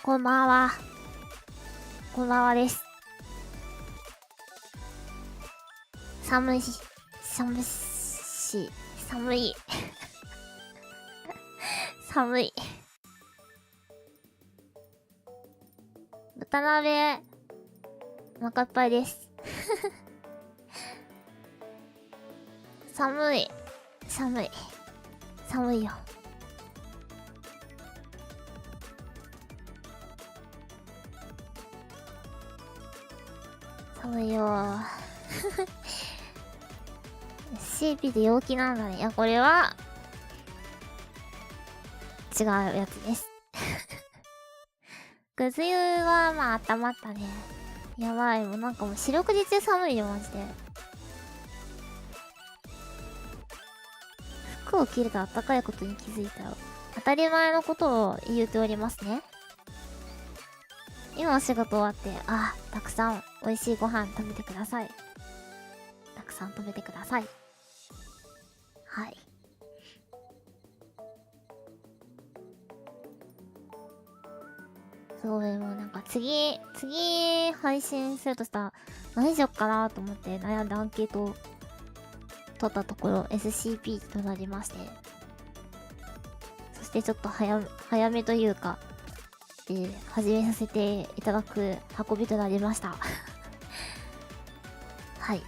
こんばんは。こんばんはです。寒いし、寒い。寒い。豚鍋、お腹いっぱいです。寒い。寒いよ。寒いよー。CP で陽気なんだね。いや、これは、違うやつです。ぐず湯は、まあ、温まったね。やばい、もうなんかもう四六時中寒いよ、マジで。服を着ると暖かいことに気づいたよ。当たり前のことを言うておりますね。今お仕事終わって、たくさん美味しいご飯食べてください。たくさん食べてください。はい。そう、もうなんか次配信するとしたら、何しよっかなと思って悩んでアンケートを取ったところ SCP となりまして。そしてちょっと早めというか、始めさせていただく運びとなりました。はい。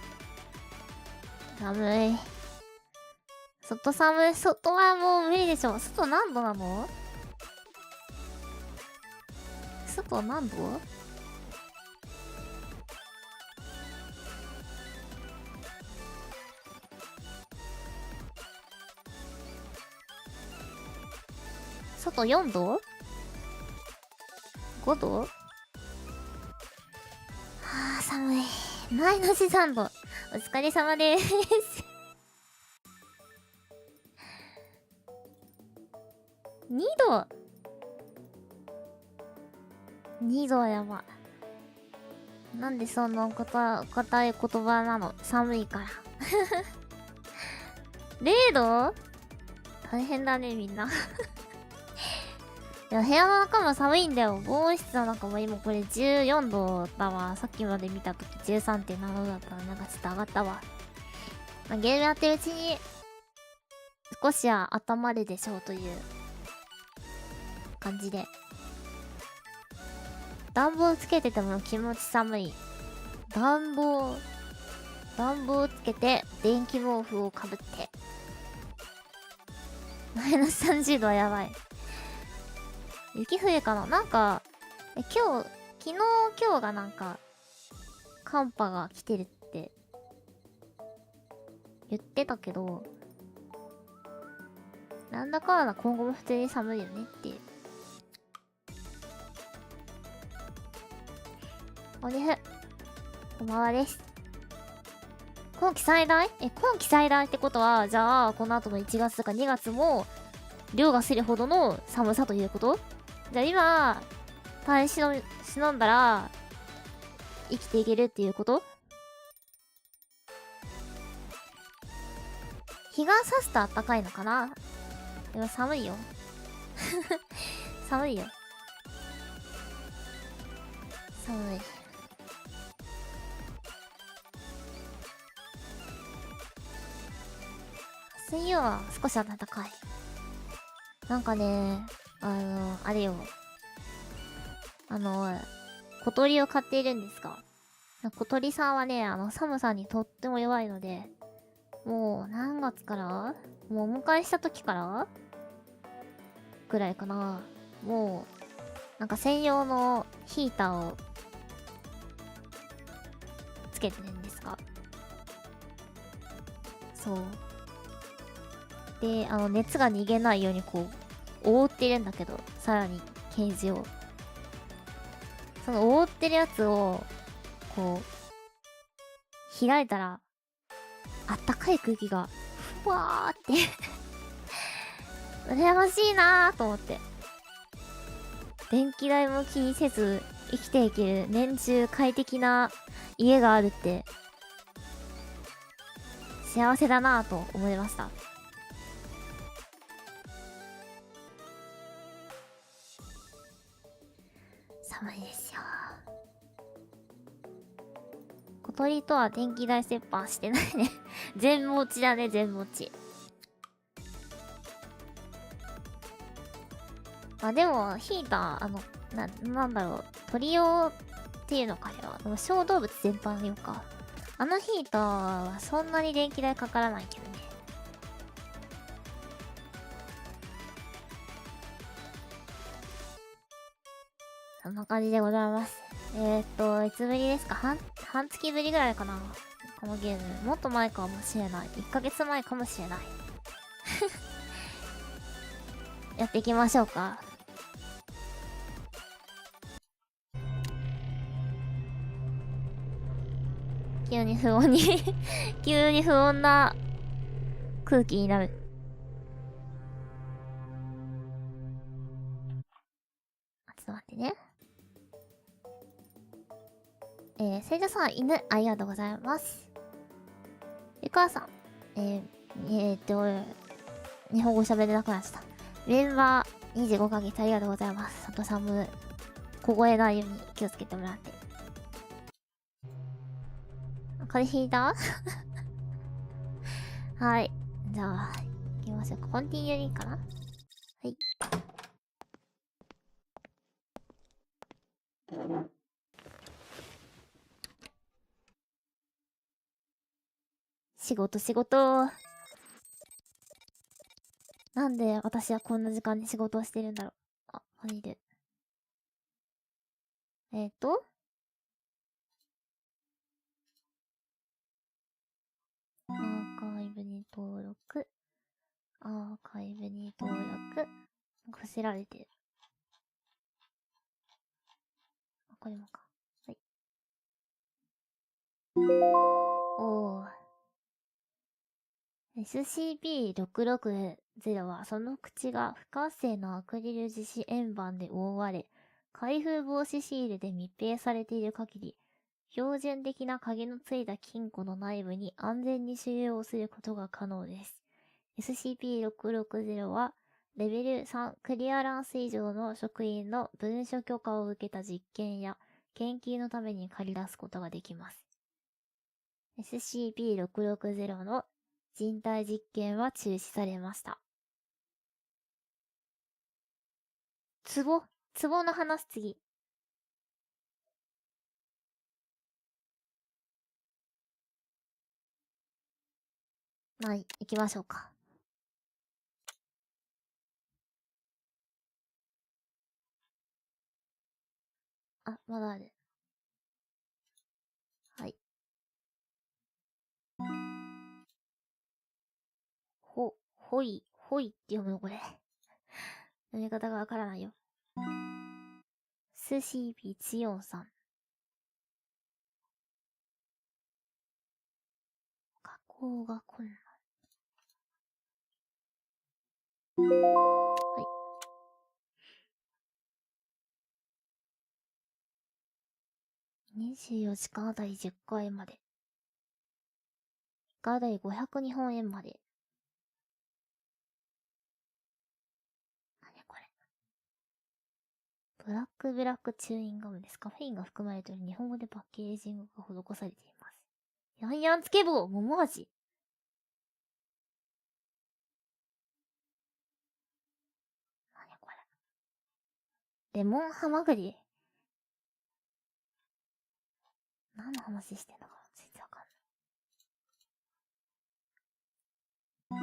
寒い。外寒い。外はもう無理でしょ。外何度なの？外何度？外4度？ 5 度？はあ、寒い。マイナス3度。お疲れ様です。2度 !2 度はやば。なんでそんな硬い言葉なの？寒いから。0度？大変だね、みんな。いや、部屋の中も寒いんだよ。防音室の中も今これ14度だわ。さっきまで見たとき 13.7 度だったらなんかちょっと上がったわ。まあ、ゲームやってるうちに少しは温まるでしょうという感じで。暖房つけてても気持ち寒い。暖房つけて電気毛布をかぶって。マイナス30度はやばい。雪降るかな？なんか、昨日今日がなんか、寒波が来てるって言ってたけど、なんだかんだ今後も普通に寒いよねっていう。おにふ、こんばんはです。今季最大ってことは、じゃあ、この後の1月とか2月も、凌駕するほどの寒さということ？じゃあ今、耐え忍んだら、生きていけるっていうこと？日が差すと暖かいのかな？でも寒いよ。寒いよ。寒い。水曜は少し暖かい。なんかね、あれよ。小鳥を飼っているんですが、小鳥さんはね、寒さにとっても弱いので、もう何月から？もうお迎えした時からぐらいかな。もう、なんか専用のヒーターをつけてるんですが。そう。で、熱が逃げないようにこう、覆ってるんだけど、さらにケージを。その覆ってるやつを、こう、開いたら、あったかい空気が、ふわーって羨ましいなーと思って。電気代も気にせず、生きていける年中快適な家があるって、幸せだなーと思いました。寒いですよ。小鳥とは電気代折半してないね。全持ちだね、全持ち。あ、でも、ヒーター、なんだろう、鳥用っていうのかよ。小動物全般よか。あのヒーターはそんなに電気代かからないけどね。そんな感じでございます。いつぶりですか？半月ぶりぐらいかな、このゲーム。もっと前かもしれない。1ヶ月前かもしれない。やっていきましょうか。急に不穏に急に不穏な空気になる。ちょっと待ってね。聖女さん、犬、ありがとうございます。ゆかさん、日本語喋れなくなっちゃった。メンバー25ヶ月ありがとうございます。里さんも、凍えないように気をつけてもらって。風邪ひいたはい。じゃあ、行きましょうか。コンティニューでいいかな？はい。仕事。なんで私はこんな時間に仕事をしてるんだろう。あ、ファイル。アーカイブに登録。アーカイブに登録。伏せられてる。あ、これもか。はい。おー。SCP-660 はその口が不活性のアクリル樹脂円盤で覆われ、開封防止シールで密閉されている限り、標準的な鍵のついた金庫の内部に安全に収容することが可能です。SCP-660 は、レベル3クリアランス以上の職員の文書許可を受けた実験や研究のために借り出すことができます。SCP-660 の人体実験は中止されました。壺の話次。はい、行きましょうか。あ、まだある。はい。ほいって読むのこれ。読み方がわからないよ。スシービツヨンさん。加工が困難。はい。24時間あたり10回まで。1回あたり500日本円まで。何これ。ブラックチューインガムです。カフェインが含まれており、日本語でパッケージングが施されています。ヤンヤンつけ棒、桃味。何これ。レモンハマグリ。何の話してんのか全然わかんな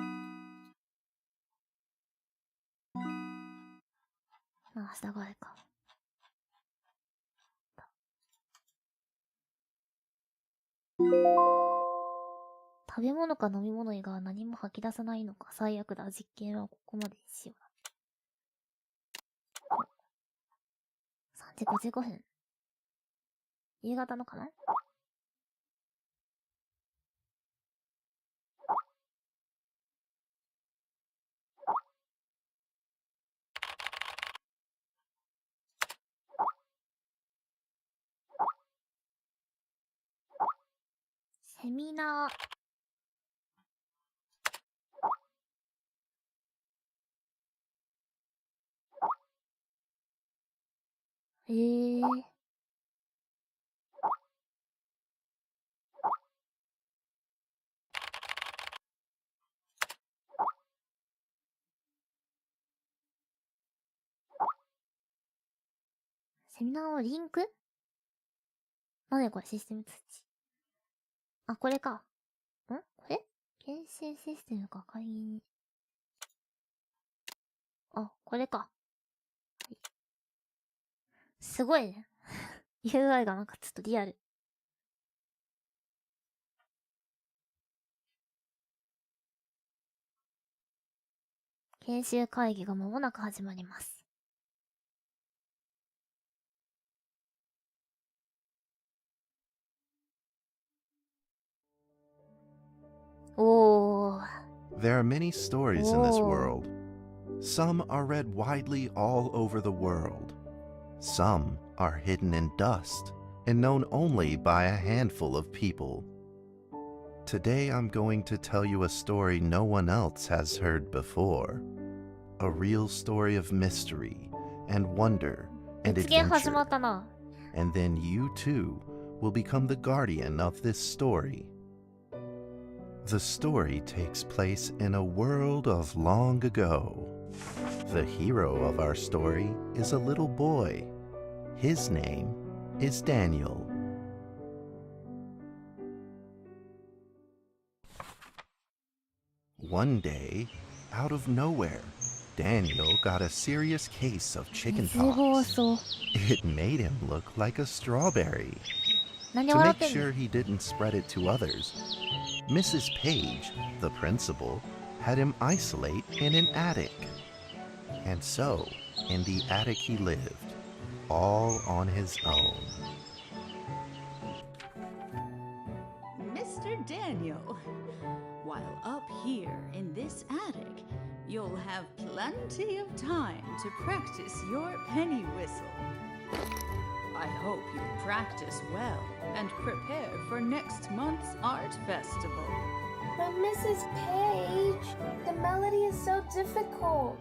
い。明日があるか。食べ物か飲み物以外は何も吐き出さないのか。最悪だ。実験はここまでにしよう。3時55分。夕方のかな？セミナー。へえ。セミナーのリンク？なにこれ、システム通知。あ、これか。これ？研修システムか、会議に。あ、これか。はい、すごいね。UI がなんかちょっとリアル。研修会議が間もなく始まります。おー。There are many stories in this world. Some are read widely all over the world. Some are hidden in dust and known only by a handful of people. Today I'm going to tell you a story no one else has heard before. A real story of mystery and wonder and 実現始ま adventure. ったな。And then you too will become the guardian of this story. The story takes place in a world of long ago. The hero of our story is a little boy. His name is Daniel. One day, out of nowhere, Daniel got a serious case of chicken 絶望 pox. そう。 It made him look like a strawberry. 何 To 笑っ make てんの？ sure he didn't spread it to others, Mrs. Page, the principal, had him isolate in an attic. And so, in the attic he lived, all on his own. Mr. Daniel, while up here in this attic, you'll have plenty of time to practice your penny whistle. I hope you practice well and prepare for next month's art festival. But Mrs. Page, the melody is so difficult.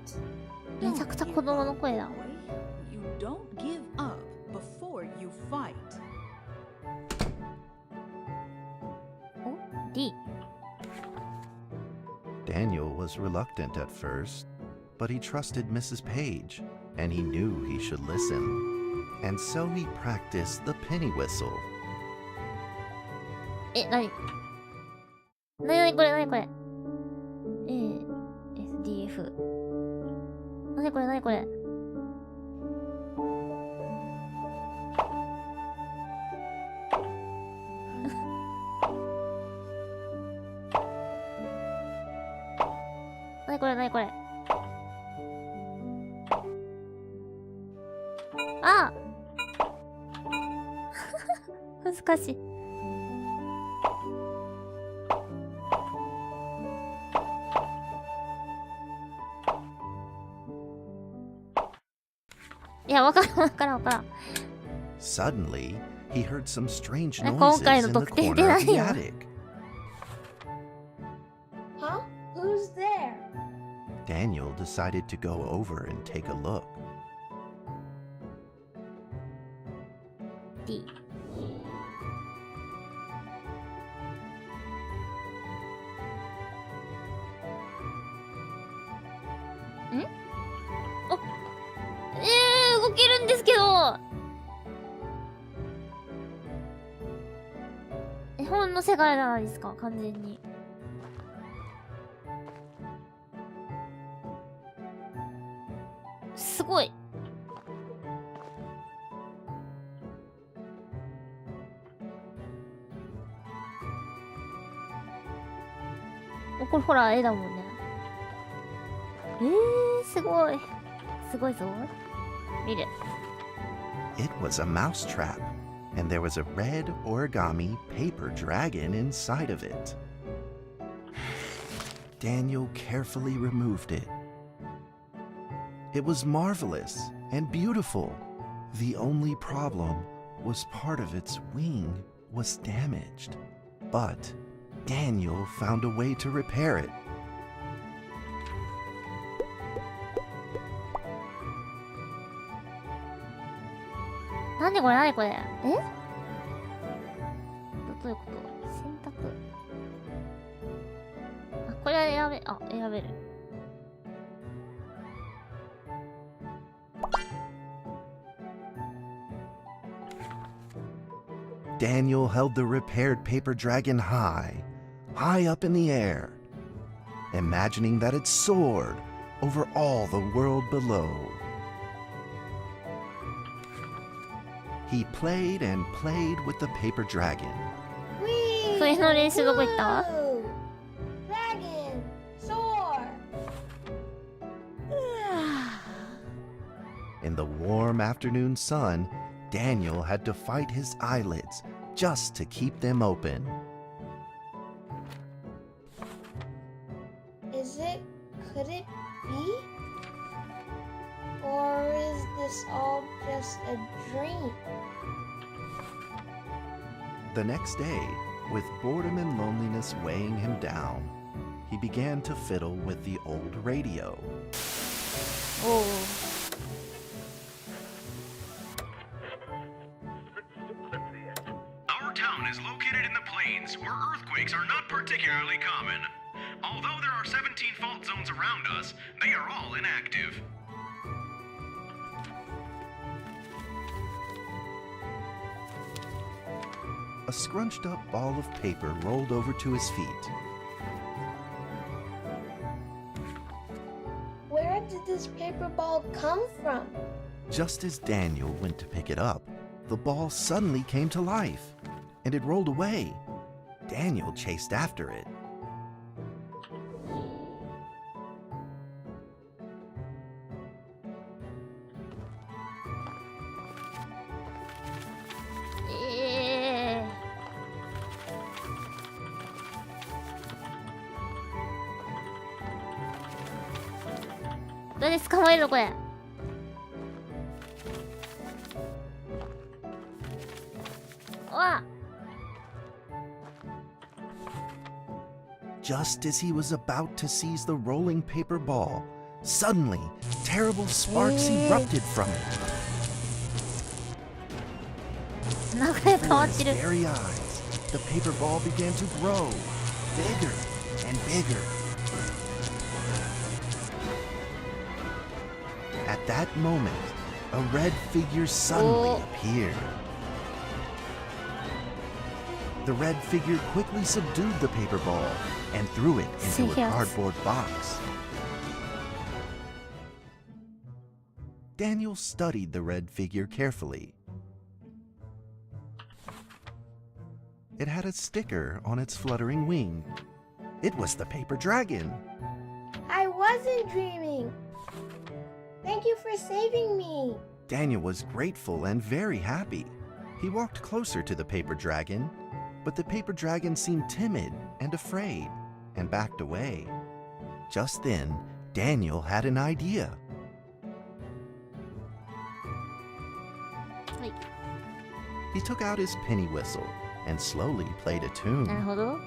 めちゃくちゃ子供の声だ。 You don't give up before you fight. お？ D。 Daniel was reluctant at first, but he trusted Mrs. Page, and he knew he should listen. And so he practiced the penny whistle. え、なに？なにこれなにこれ？ A、SDF。なにこれなにこれ？なにこれなにこれ？あ難しい。いや、わからんわからんわからん。 Suddenly, he heard some strange 今 noises 回の in the 得点出 corner な of い the よ。 attic. Huh? Who's there? Daniel decided to go over and take a look. D。 動けるんですけど。絵本の世界じゃないですか、完全に。すごい。これほら絵だもんね。すごい。すごいぞ。見る。 It was a mousetrap, and there was a red origami paper dragon inside of it. Daniel carefully removed it. It was marvelous and beautiful. The only problem was part of its wing was damaged. But Daniel found a way to repair it. なんでこれ何これ、え、どういうこと、選択、あ、これは選べる。Daniel held the repaired paper dragon high up in the air, imagining that it soared over all the world below. He played and played with the paper dragon. Whee! 笛の練習どこ行った？ Woo! Dragon! Soar! In the warm afternoon sun, Daniel had to fight his eyelids just to keep them open. Could it be? Or is this all just a dream? The next day, with boredom and loneliness weighing him down, he began to fiddle with the old radio. おお。 Our town is located in the plains where earthquakes are not particularly common. Although there are 17 fault zones around us, they are all inactive. A scrunched up ball of paper rolled over to his feet. Where did this paper ball come from? Just as Daniel went to pick it up, the ball suddenly came to life, and it rolled away. Daniel chased after it.どうで捕まえるのこれ。わっ。 Just as he was about to seize the rolling paper ball, suddenly, terrible sparks erupted from it. 流れ変わ Before って his る。 very eyes, the paper ball began to grow, bigger and bigger. At that moment, a red figure suddenly Oh. appeared. The red figure quickly subdued the paper ball and threw it into a Yes. cardboard box. Daniel studied the red figure carefully. It had a sticker on its fluttering wing. It was the paper dragon. I wasn't dreaming. Thank you for saving me. Daniel was grateful and very happy. He walked closer to the paper dragon, but the paper dragon seemed timid and afraid and backed away. Just then, Daniel had an idea. はい。 He took out his penny whistle and slowly played a tune. なるほど。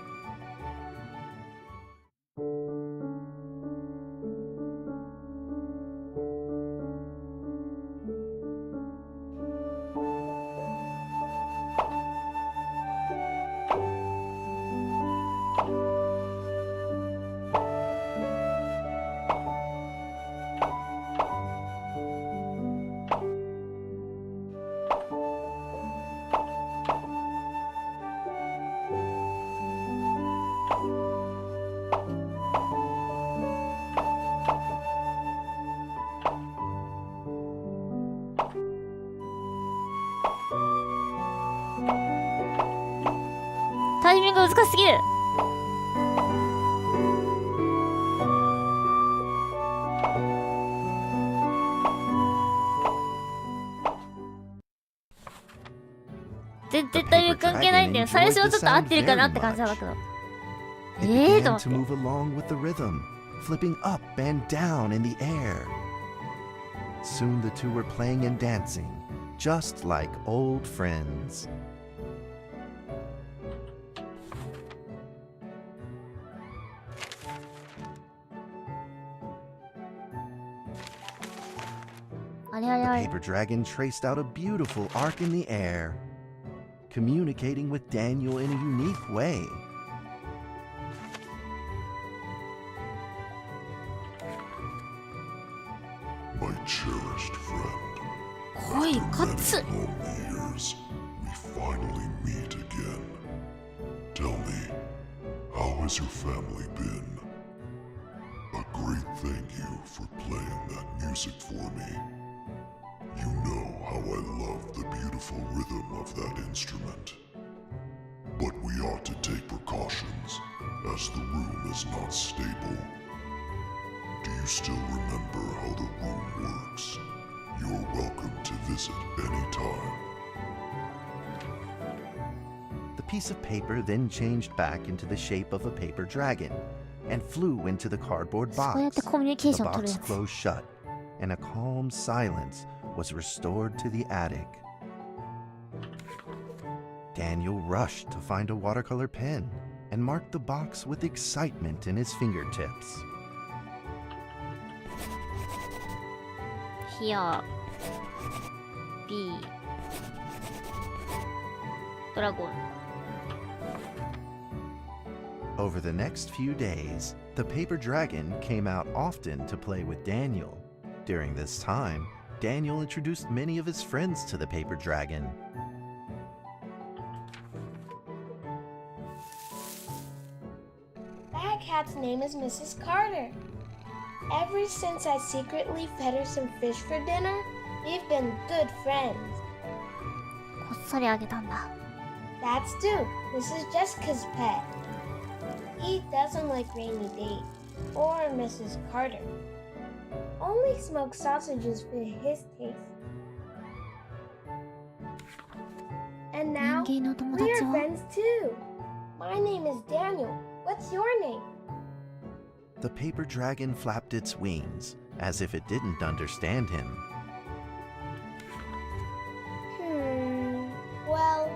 タイミング難しすぎる。絶対関係ないんだよ。最初はちょっと合ってるかなって感じなんだけど。 It と began 思 to って。 move along with the rhythm, flipping up and down in the air. Soon the two were playing and dancing, just like old friends. あれあれ The あれ。 paper dragon traced out a beautiful arc in the air, communicating with Daniel in a unique way. My cherished friend. 声かつ。 Long years, we finally meet again. Tell me, how has your family been? A great thank you for playing that music for me. You know how I love the beautiful rhythm of that instrument. But we ought to take precautions, as the room is not stable. Do you still remember how the room works? You're welcome to visit anytime. The piece of paper then changed back into the shape of a paper dragon and flew into the cardboard そうやっ box. てコミュニケー The ション取る box やつ。 closed shut, and a calm silence was restored to the attic. Daniel rushed to find a watercolor pen and marked the box with excitement in his fingertips. Here B ドラゴン。 Over the next few days, the paper dragon came out often to play with Daniel. During this time, Daniel introduced many of his friends to the paper dragon. That cat's name is Mrs. Carter. Ever since I secretly fed her some fish for dinner, we've been good friends. こっそりあげたんだ。 That's Duke, Mrs. Jessica's pet. He doesn't like Rainy Day or Mrs. Carter. Only smoked sausages fit his taste. And now, 人間の友 we 達 are は friends too. My name is Daniel. What's your name? The paper dragon flapped its wings, as if it didn't understand him. Well,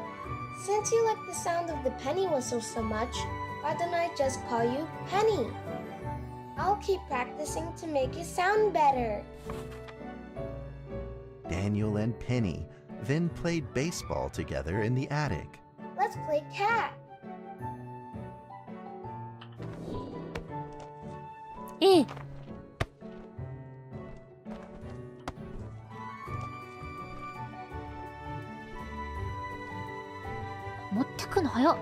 since you like the sound of the penny whistle so much, why don't I just call you Penny? I'll keep practicing to make it sound better. Daniel and Penny then played baseball together in the attic. Let's play cat. ええ。持ってくの早っ。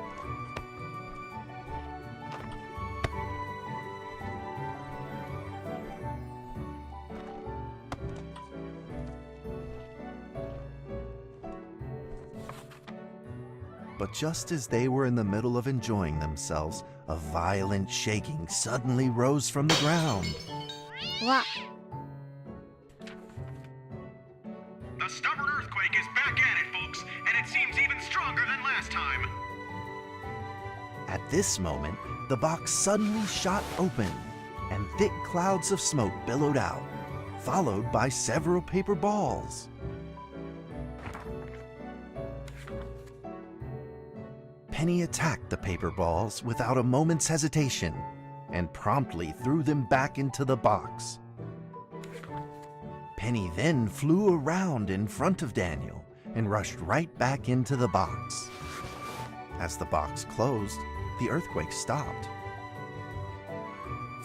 But just as they were in the middle of enjoying themselves, a violent shaking suddenly rose from the ground. うわ。 The stubborn earthquake is back at it, folks, and it seems even stronger than last time. At this moment, the box suddenly shot open, and thick clouds of smoke billowed out, followed by several paper balls. Penny attacked the paper balls without a moment's hesitation and promptly threw them back into the box. Penny then flew around in front of Daniel and rushed right back into the box. As the box closed, the earthquake stopped.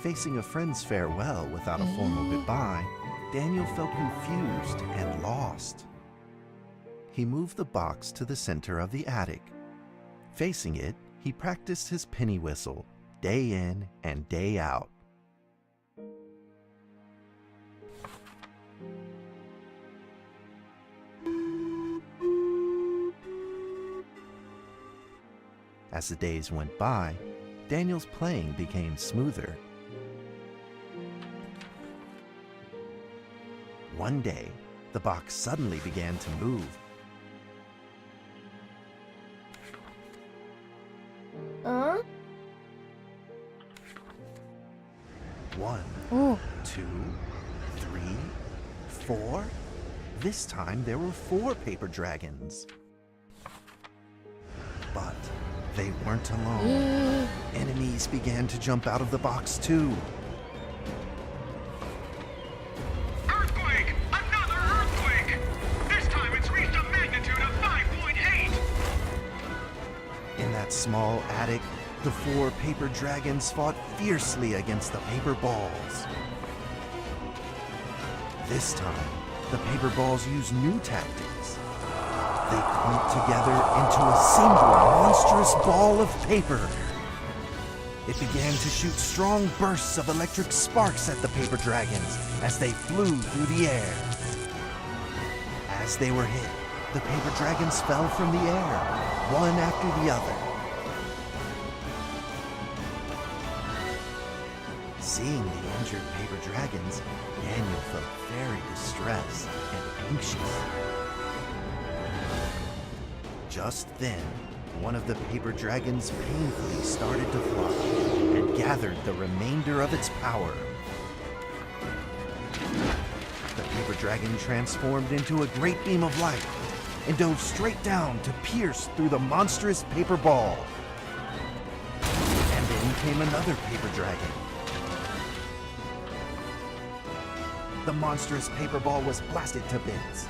Facing a friend's farewell without a formal goodbye, Daniel felt confused and lost. He moved the box to the center of the attic. Facing it, he practiced his penny whistle day in and day out. As the days went by, Daniel's playing became smoother. One day, the box suddenly began to move. Huh? 1, おお。 2, 3, 4. This time there were 4 paper dragons. But they weren't alone. Enemies began to jump out of the box too. Earthquake! Another earthquake! small attic, the 4 paper dragons fought fiercely against the paper balls. This time, the paper balls used new tactics. They clumped together into a single monstrous ball of paper. It began to shoot strong bursts of electric sparks at the paper dragons as they flew through the air. As they were hit, the paper dragons fell from the air, one after the other. Seeing the injured paper dragons, Daniel felt very distressed and anxious. Just then, one of the paper dragons painfully started to fly and gathered the remainder of its power. The paper dragon transformed into a great beam of light and dove straight down to pierce through the monstrous paper ball. And then came another paper dragon. The monstrous paper ball was blasted to bits,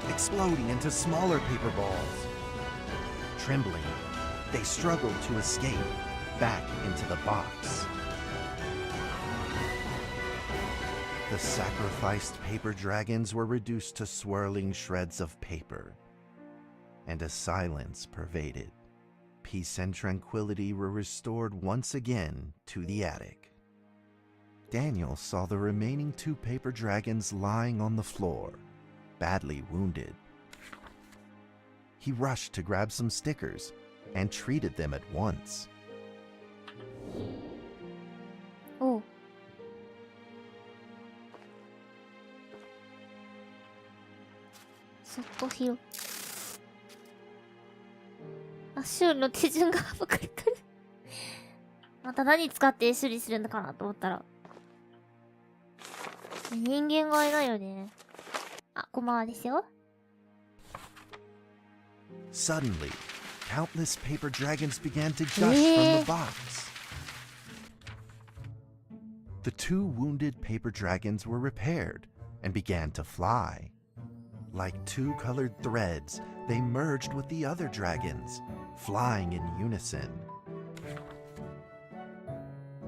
exploding into smaller paper balls. Trembling, they struggled to escape back into the box. The sacrificed paper dragons were reduced to swirling shreds of paper, and a silence pervaded. Peace and tranquility were restored once again to the attic. Daniel saw the remaining 2 paper dragons lying on the floor, badly wounded. He rushed to grab some stickers and treated them at once. Oh. そっと拾う。あ、修理の手順が分かれてる。また何使って修理するのかなと思ったら。人間がいないよね。あ、こんばんはですよ。Suddenly, countless paper dragons began to gush from the box. The 2 wounded paper dragons were repaired and began to fly. Like 2 colored threads, they merged with the other dragons, flying in unison.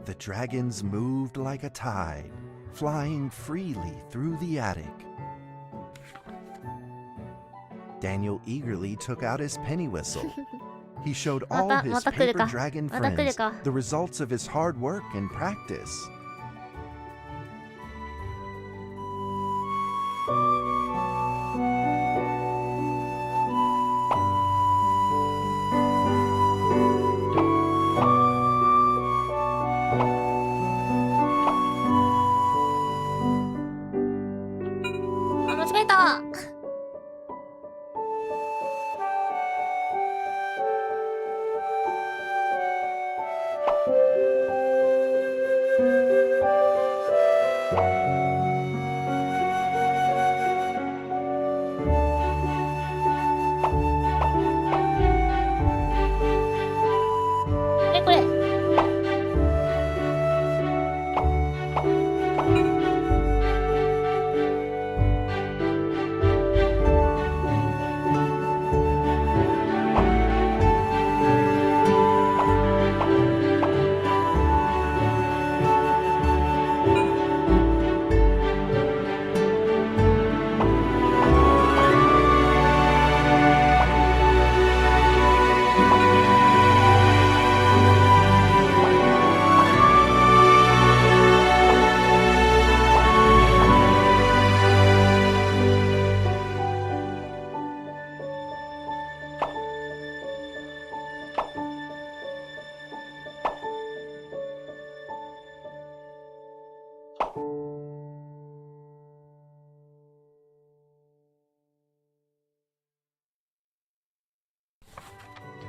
The dragons moved like a tide, flying freely through the attic. Daniel eagerly took out his penny whistle. He showed all his paper dragon friends the results of his hard work and practice.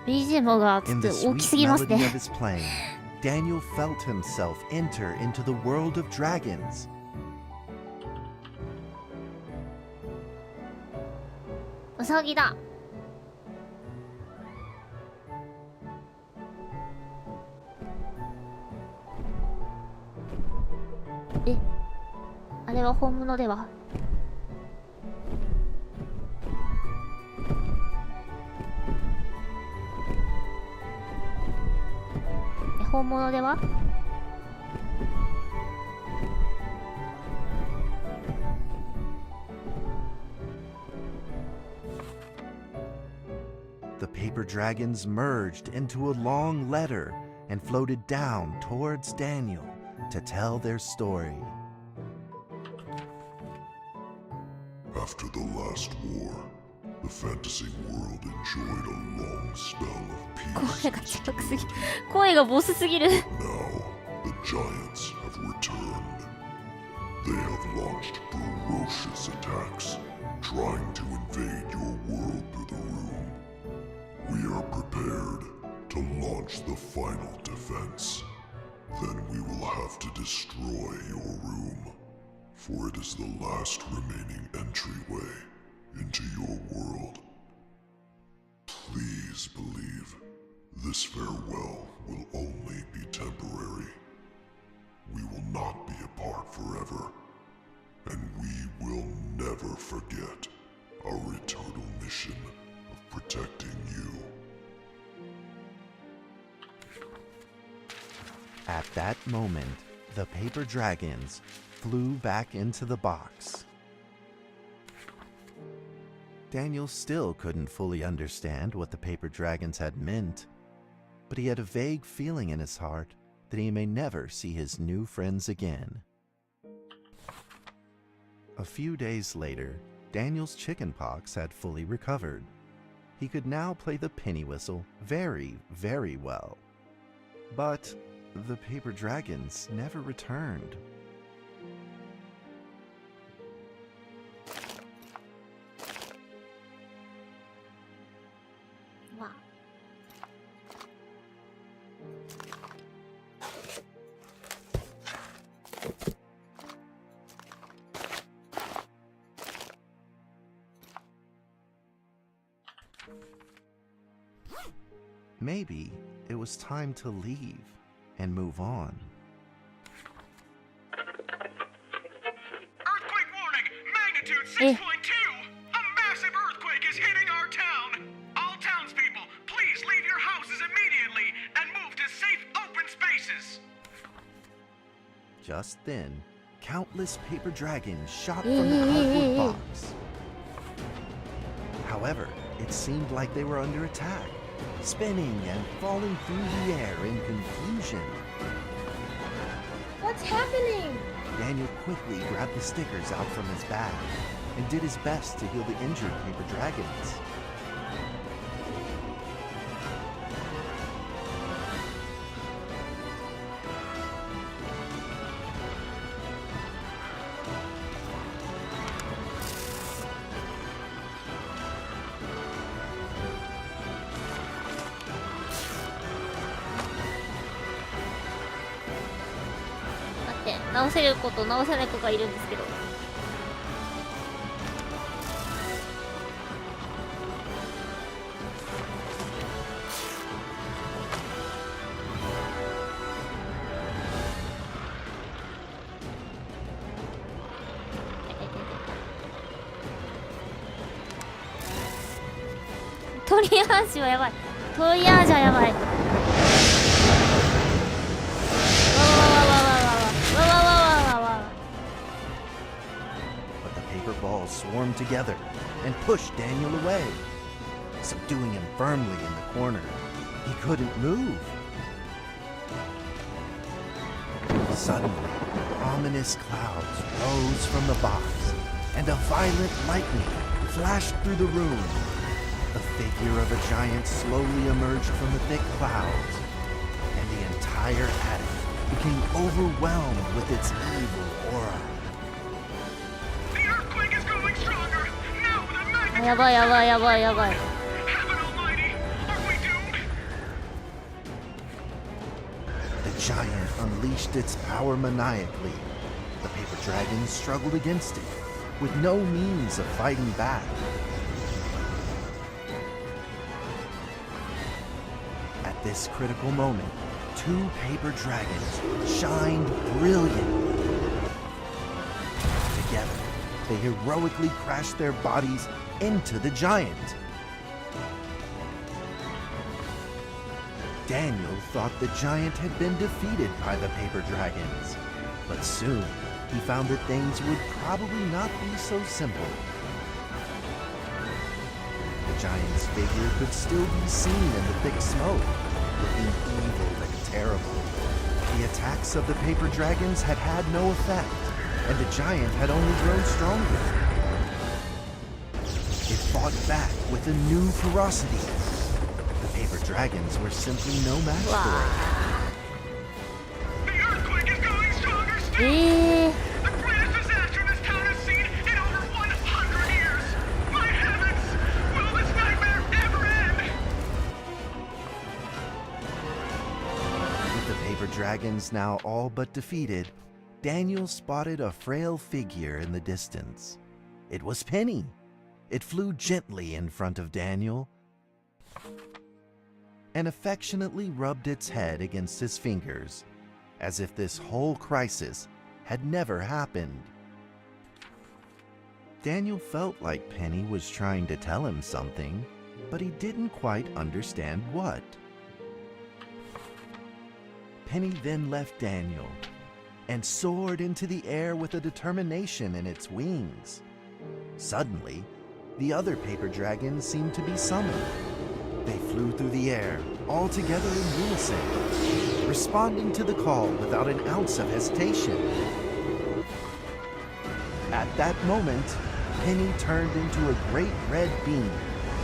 BGM がちょっと大きすぎますね。 Daniel felt himself enter into the world of dragons. ウサギだ。え、あれは本物では。 。 。 。 。 。 。 「本物では？ The paper dragons merged into a long letter and floated down towards Daniel to tell their story. After the last war, the fantasy world enjoyed a long spell of peace 声が and 強くすぎ stability. 声がボスすぎる Now, the giants have returned. They have launched ferocious attacks, trying to invade your world through the room. We are prepared to launch the final defense. Then we will have to destroy your room, for it is the last remaining entryway into your world. Please believe this farewell will only be temporary. We will not be apart forever, and we will never forget our eternal mission of protecting you. At that moment, the paper dragons flew back into the box. Daniel still couldn't fully understand what the paper dragons had meant, but he had a vague feeling in his heart that he may never see his new friends again. A few days later, Daniel's chickenpox had fully recovered. He could now play the penny whistle very, very well. But the paper dragons never returned. Wow. Maybe it was time to leave and move on. Earthquake warning! Magnitude 6.2! A massive earthquake is hitting our town! All townspeople, please leave your houses immediately and move to safe open spaces! Just then, countless paper dragons shot from the cardboard box. However, it seemed like they were under attack, spinning and falling through the air in confusion. What's happening? Daniel quickly grabbed the stickers out from his bag and did his best to heal the injured paper dragons.待って、直せる子と直せない子がいるんですけど。トリアージはやばい。トリアージはやばい。わわわわわわわわわわわわわわわ。 But the paper balls swarmed together and pushed Daniel away, subduing him firmly in the corner. He couldn't move. Suddenly, ominous clouds rose from the box, and a violent lightning flashed through the room. The figure of a giant slowly emerged from the thick clouds, and the entire attic became overwhelmed with its evil aura. The earthquake is growing stronger! Now the magnitude... やばいやばいやばいやばい。 Heaven almighty! Are we doomed? The giant unleashed its power maniacally. The paper dragons struggled against it, with no means of fighting back. At this critical moment, two paper dragons shined brilliantly. Together, they heroically crashed their bodies into the giant. Daniel thought the giant had been defeated by the paper dragons, but soon he found that things would probably not be so simple. The giant's figure could still be seen in the thick smoke, looking evil and terrible. The attacks of the paper dragons had had no effect, and the giant had only grown stronger. It fought back with a new ferocity. The paper dragons were simply no match for it. The earthquake is going stronger still! え The greatest disaster this town has seen in over 100 years! My heavens! Will this nightmare ever end? With the paper dragons now all but defeated, Daniel spotted a frail figure in the distance. It was Penny. It flew gently in front of Daniel and affectionately rubbed its head against his fingers, as if this whole crisis had never happened. Daniel felt like Penny was trying to tell him something, but he didn't quite understand what. Penny then left Daniel and soared into the air with a determination in its wings. Suddenly, the other paper dragons seemed to be summoned. They flew through the air, all together in unison, responding to the call without an ounce of hesitation. At that moment, Penny turned into a great red beam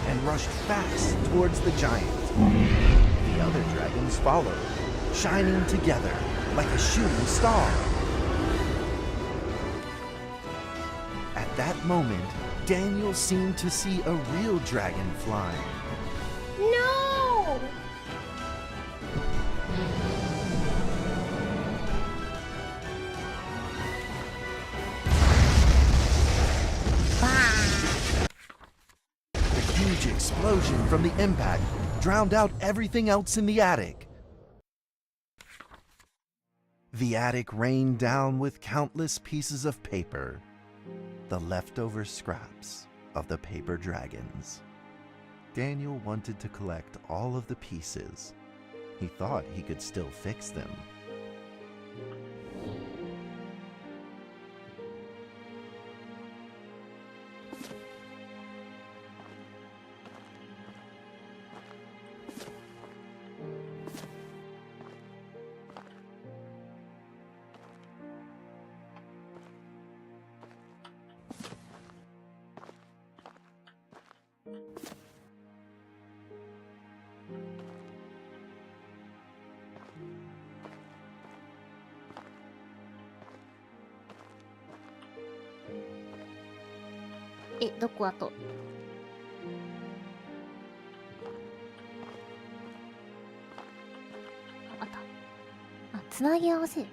and rushed fast towards the giant. The other dragons followed, shining together like a shooting star. At that moment, Daniel seemed to see a real dragon flying. No! The huge explosion from the impact drowned out everything else in the attic. The attic rained down with countless pieces of paper, the leftover scraps of the paper dragons. Daniel wanted to collect all of the pieces. He thought he could still fix them.どこあとあった。あ、つなぎ合わせる。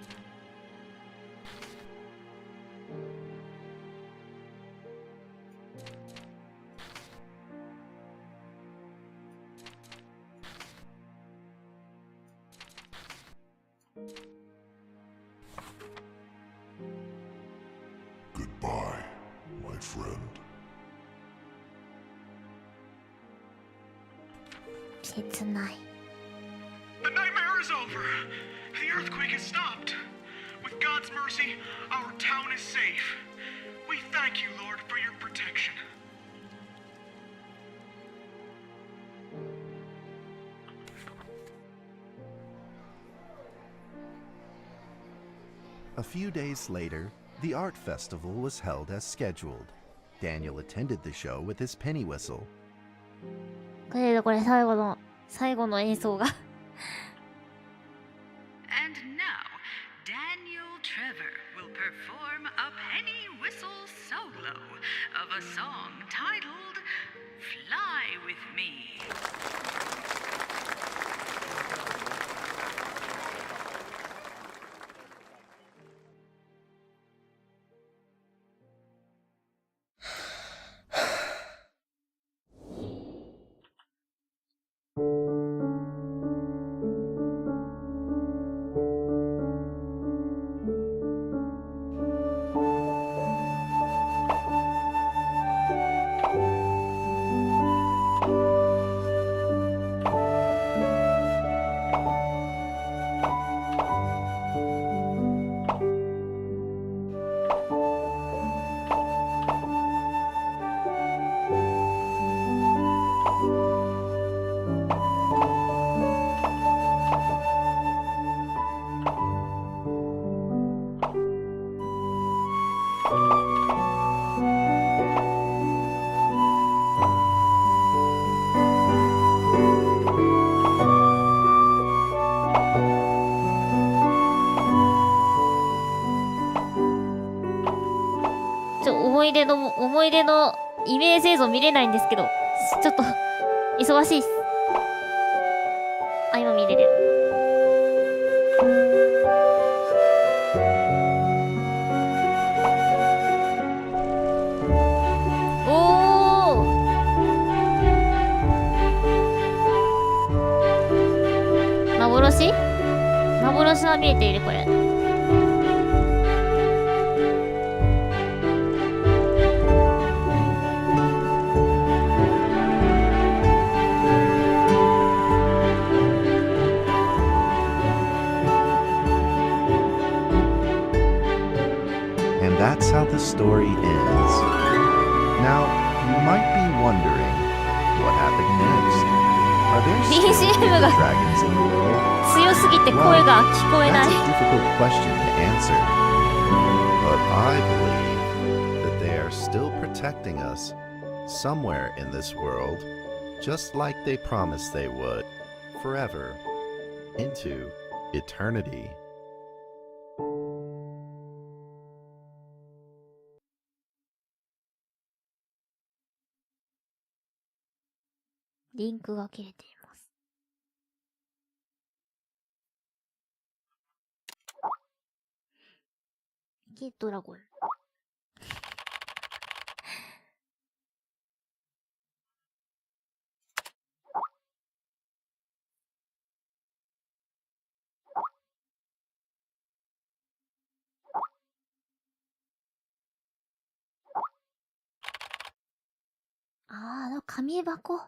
Goodbye, my friend. 切ない。 The nightmare is over. The earthquake has stopped. With God's mercy, our town is safe. We thank you, Lord, for your protection. A few days later, the art festival was held as scheduled. Daniel attended the show with his penny whistle. これ最後の演奏が And now, Daniel Trevor will perform a penny whistle solo of a song titled Fly With Me. 思い出のイメージ映像見れないんですけど、ちょっと、忙しいっす。あ、今見れる。おー！幻は見えている、これ。And that's how the story ends. Now, you might be wondering, what happened next? Are there still BGM が dragons in the world? 強すぎて声が聞こえな That's い。 a difficult question to answer. But I believe that they are still protecting us somewhere in this world, just like they promised they would, forever, into eternity. リンクが切れています。ドラゴン。紙箱。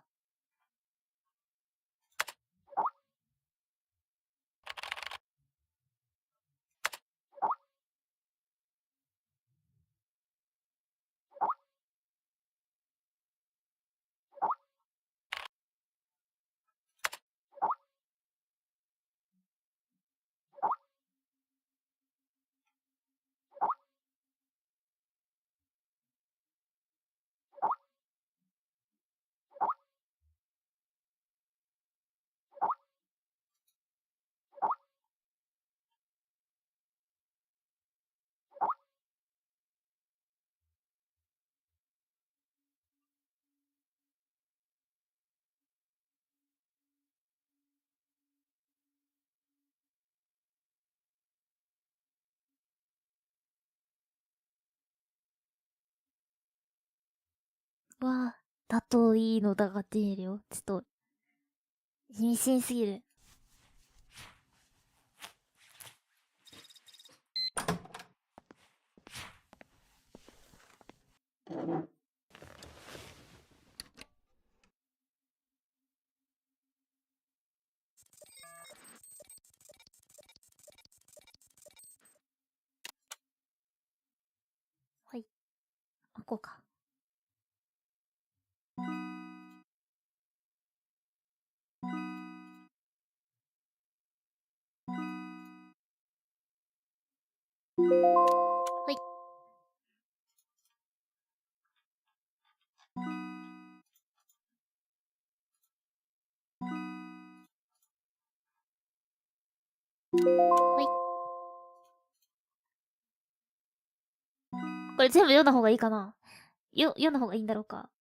わあ、だといいのだが出るよ。ちょっと、意味深すぎる。はい。開こうか。はい。はい。これ全部読んだ方がいいかな？読んだ方がいいんだろうか。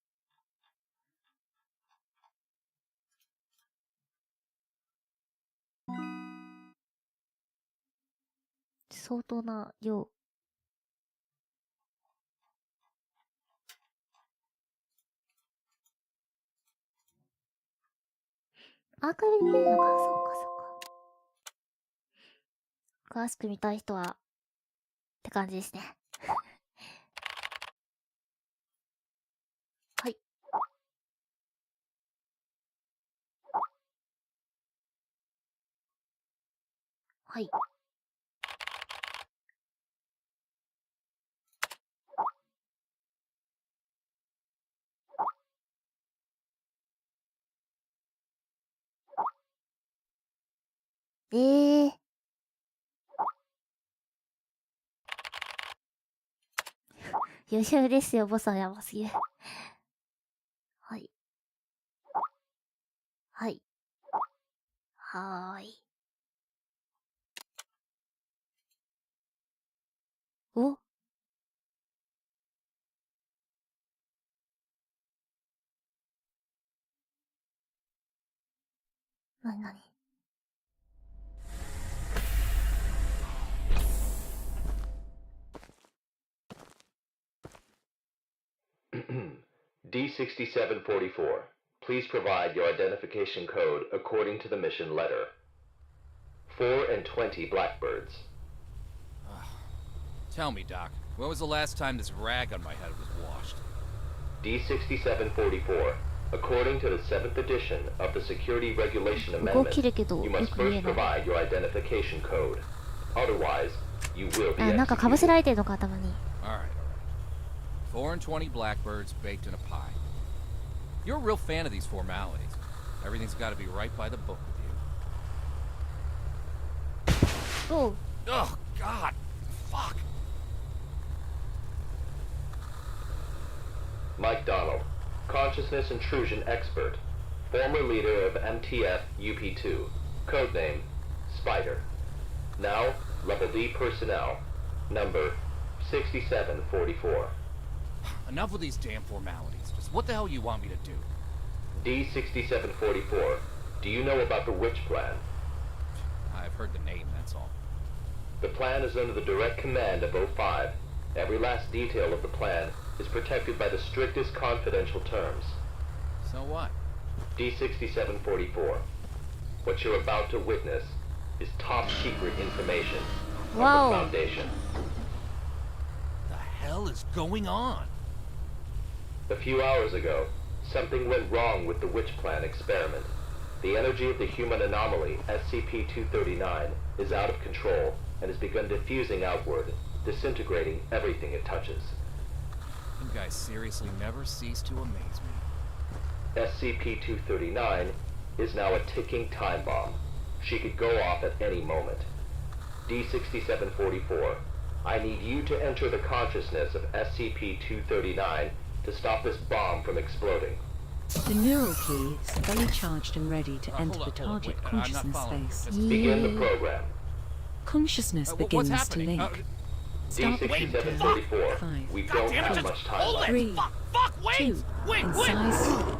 相当な量。アーカイブで見れるのか。そうか、そうか。詳しく見たい人は、って感じですね。はい。はい。余裕ですよ、ボスはやばすぎる。はい。はい。はーい。おなになに D6744, please provide your identification code according to the mission letter. 4 and 20 blackbirds. Tell me, Doc, when was the last time this rag on my head was washed? D6744, according to the 7th edition of the Security Regulation Amendment, you must first provide your identification code. Otherwise, you will be なんかかぶせ executed. られてるのか頭に。 Alright. 4 and 20 blackbirds baked in a pie. You're a real fan of these formalities. Everything's got to be right by the book with you. おう。 Oh, God. Fuck. Mike Donald, consciousness intrusion expert, former leader of MTF UP2, codename Spider. Now, level D personnel, number 6744. Enough with these damn formalities. Just what the hell you want me to do? D6744, do you know about the Witch Plan? I've heard the name, that's all. The plan is under the direct command of O5. Every last detail of the plan is protected by the strictest confidential terms. So what? D6744, what you're about to witness is top secret information of Wow. the Foundation. The hell is going on? A few hours ago, something went wrong with the Witch Plan experiment. The energy of the human anomaly, SCP-239, is out of control and has begun diffusing outward, disintegrating everything it touches. You guys seriously never cease to amaze me. SCP-239 is now a ticking time bomb. She could go off at any moment. D6744, I need you to enter the consciousness of SCP-239 to stop this bomb from exploding. The neural key is fully charged and ready to enter hold the on, target wait, I'm not consciousness following. space. Just- Begin the program. Consciousness What's begins to happening? link. Start D6744, 5, we God don't damn it, have just much hold time it! left. 3, Fuck, wait! 2, Wait, and wait! size. I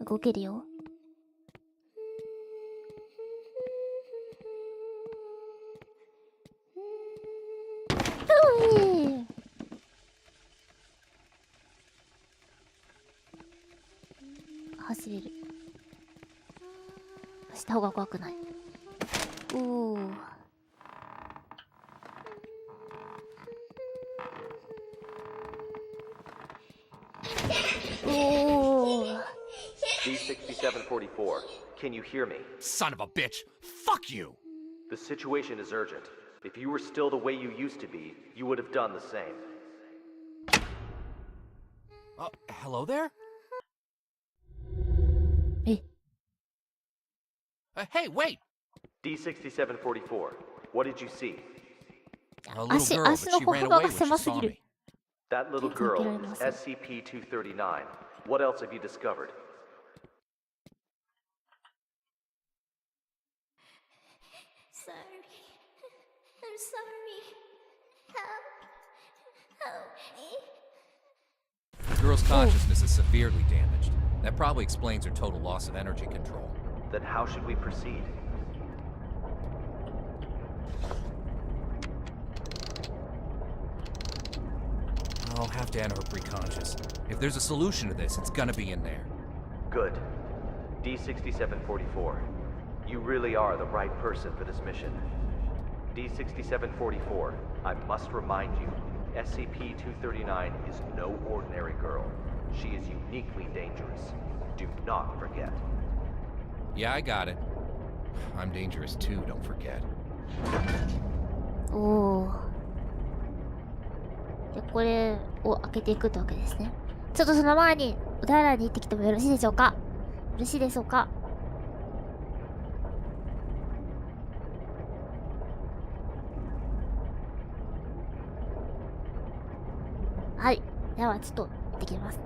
動けるよ。走れる。走った方が怖くない。おー。おー。 D6744, can you hear me? Son of a bitch! Fuck you! The situation is urgent. If you were still the way you used to be, you would have done the same. Hello there? え、 Hey, wait! D6744, what did you see? A little girl, but she ran away when she saw me. That little girl is 結構開けられます。 SCP-239. What else have you discovered? Sorry. I'm sorry. Help me. The girl's consciousness is severely damaged. That probably explains her total loss of energy control. Then how should we proceed? I'll have to enter her preconscious. If there's a solution to this, it's gonna be in there. Good. D6744, you really are the right person for this mission. D6744, I must remind you, SCP-239 is no ordinary girl. She is uniquely dangerous. Do not forget. Yeah, I got it. I'm dangerous too, don't forget. おー。で、これを開けていくってわけですね。ちょっとその前に、お手洗いに行ってきてもよろしいでしょうか？よろしいでしょうか？はい。では、ちょっと行ってきます。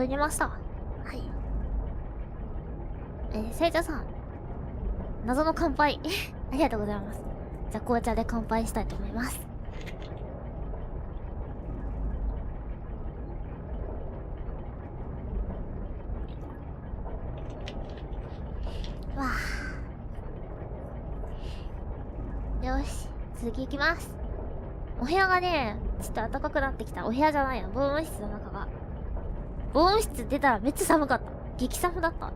取りました。はい。せいちゃんさん。謎の乾杯。ありがとうございます。じゃあ紅茶で乾杯したいと思います。わあ。よし。次行きます。お部屋がね、ちょっと暖かくなってきた。お部屋じゃないよ。防音室の中が。防音室出たらめっちゃ寒かった。激寒だった。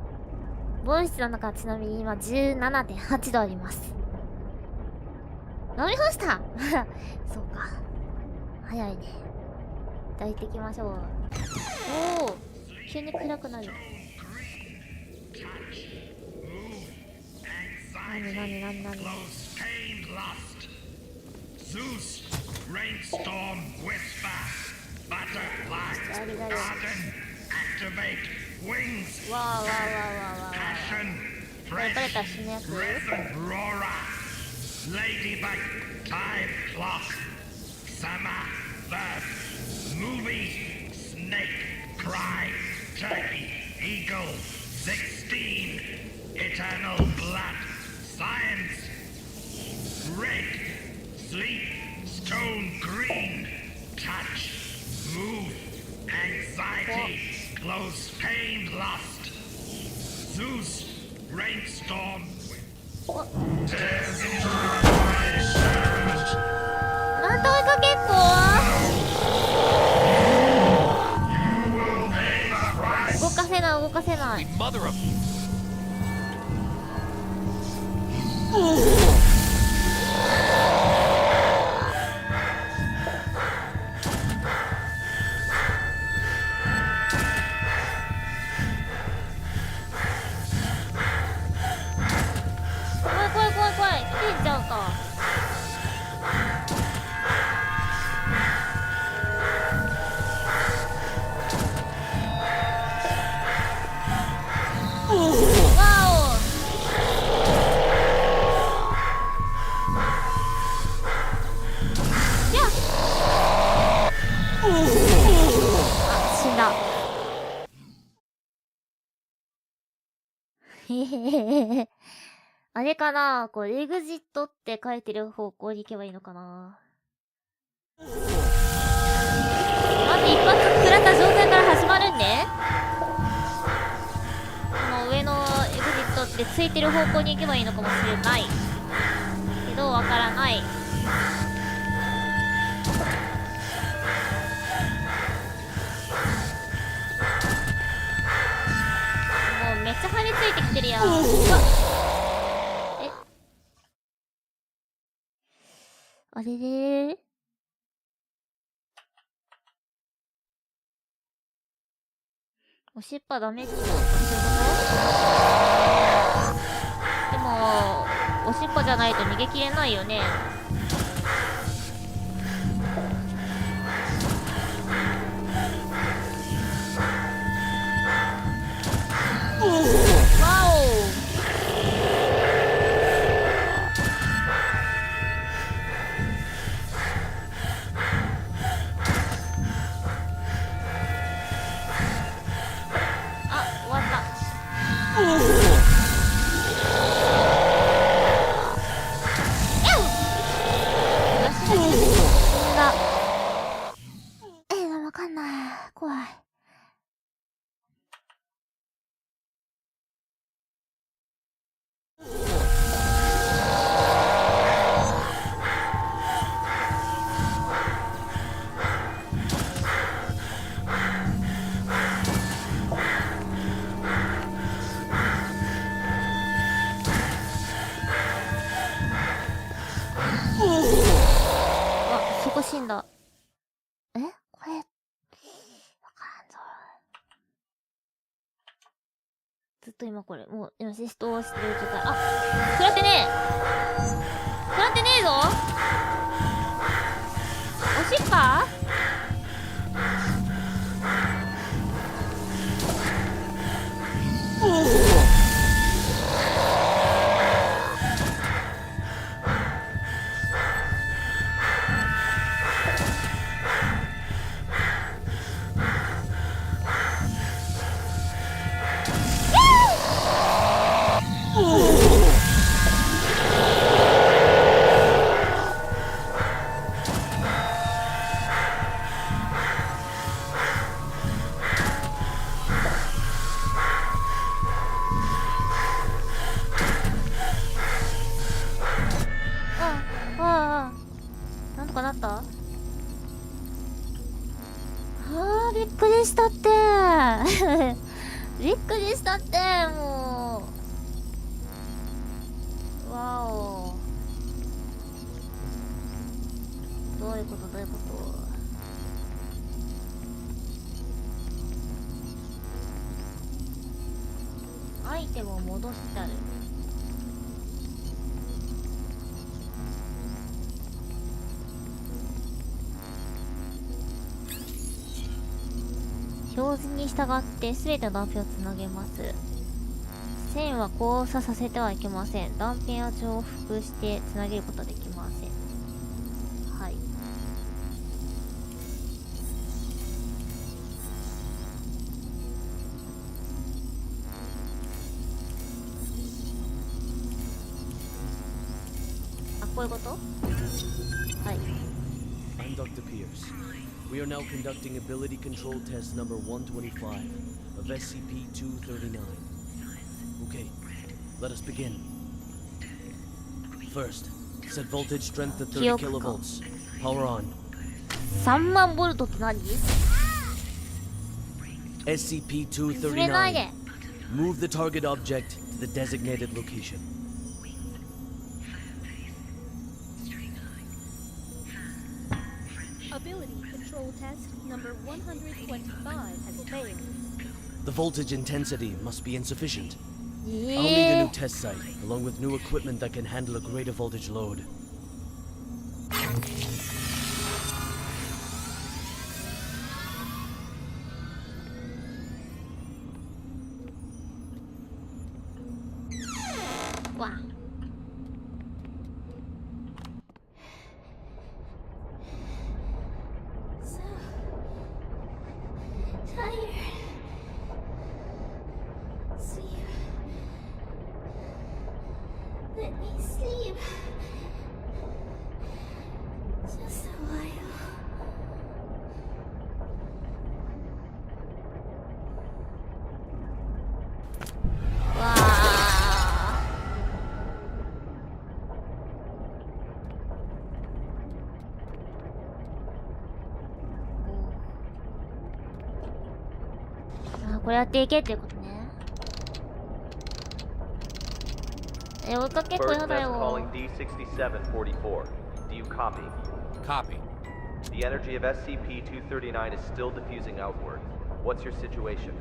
防音室の中はちなみに今 17.8 度あります。飲み干したそうか。早いね。じゃあ行ってきましょう。おお、急に暗くなる。なに Zeus, rainstorm, whisper, butterfly, garden, activate, wings, passion, fresh, resin, roarer, ladybug, time clock, summer, bird, movie, snake, cry, turkey, eagle, 16, eternal blood, science, red, sleep, stone green, touch, move, anxiety, close pain, lust, Zeus, rainstorm, tears into my shadows. なんと追いかけっこ動かせない動かせない。あれかな、こう、エグジットって書いてる方向に行けばいいのかな。まず一発食らった状態から始まるんで、この上のエグジットってついてる方向に行けばいいのかもしれない。けど、わからない。めっちゃ張り付いてきてるやん。え、あれれおしっぱダメってこと？でもおしっぱじゃないと逃げきれないよね。わかんない。怖い。あ、そこ死んだ。え？これわからんぞ。ずっと今これもう今シフトをしてる状態。あ、食らってねえ。食らってねえぞ。おしっぱ？なんとかなった？びっくりしたってびっくりしたってもう。わお。どういうことどういうこと？アイテムを戻してある。表示に従って全ての断片をつなげます。線は交差させてはいけません。断片は重複してつなげることはできません。はい。あ、こういうこと？はい。I'm Dr. Pierce. We are now conducting ability control test number 125 of SCP-239. Okay, let us begin. First, set voltage strength to 30 kilovolts. Power on. 3万ボルトって何？ SCP-239. Move the target object to the designated location. Ability control test number 125 has failed. The voltage intensity must be insufficient. I'll need a new test site, along with new equipment that can handle a greater voltage load. Wow. So tired. Sleep. Let me sleep. Just a while. Wow. これやっていけっていうことね。追いかけっこやだよ。 calling D6744. Do you copy? Copy. The energy of SCP-239 is still diffusing outward. What's your situation?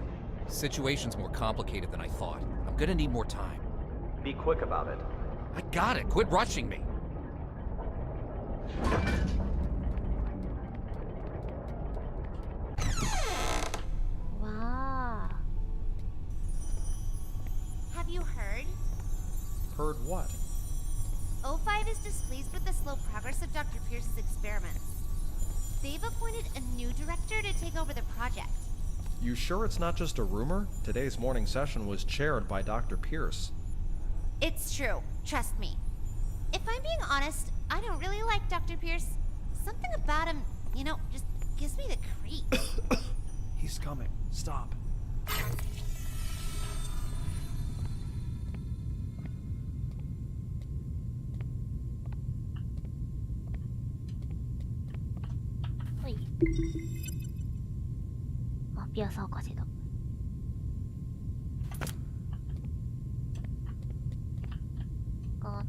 Situation's more complicated than I thought. I'm gonna need more time. Be quick about it. I got it. Quit rushing me. Wow. Have you heard? Heard what? O5 is displeased with the slow progress of Dr. Pierce's experiments. They've appointed a new director to take over the project. You sure it's not just a rumor? Today's morning session was chaired by Dr. Pierce. It's true. Trust me. If I'm being honest, I don't really like Dr. Pierce. Something about him, you know, just gives me the creeps. He's coming. Stop. Oi. マピアサーカシだ。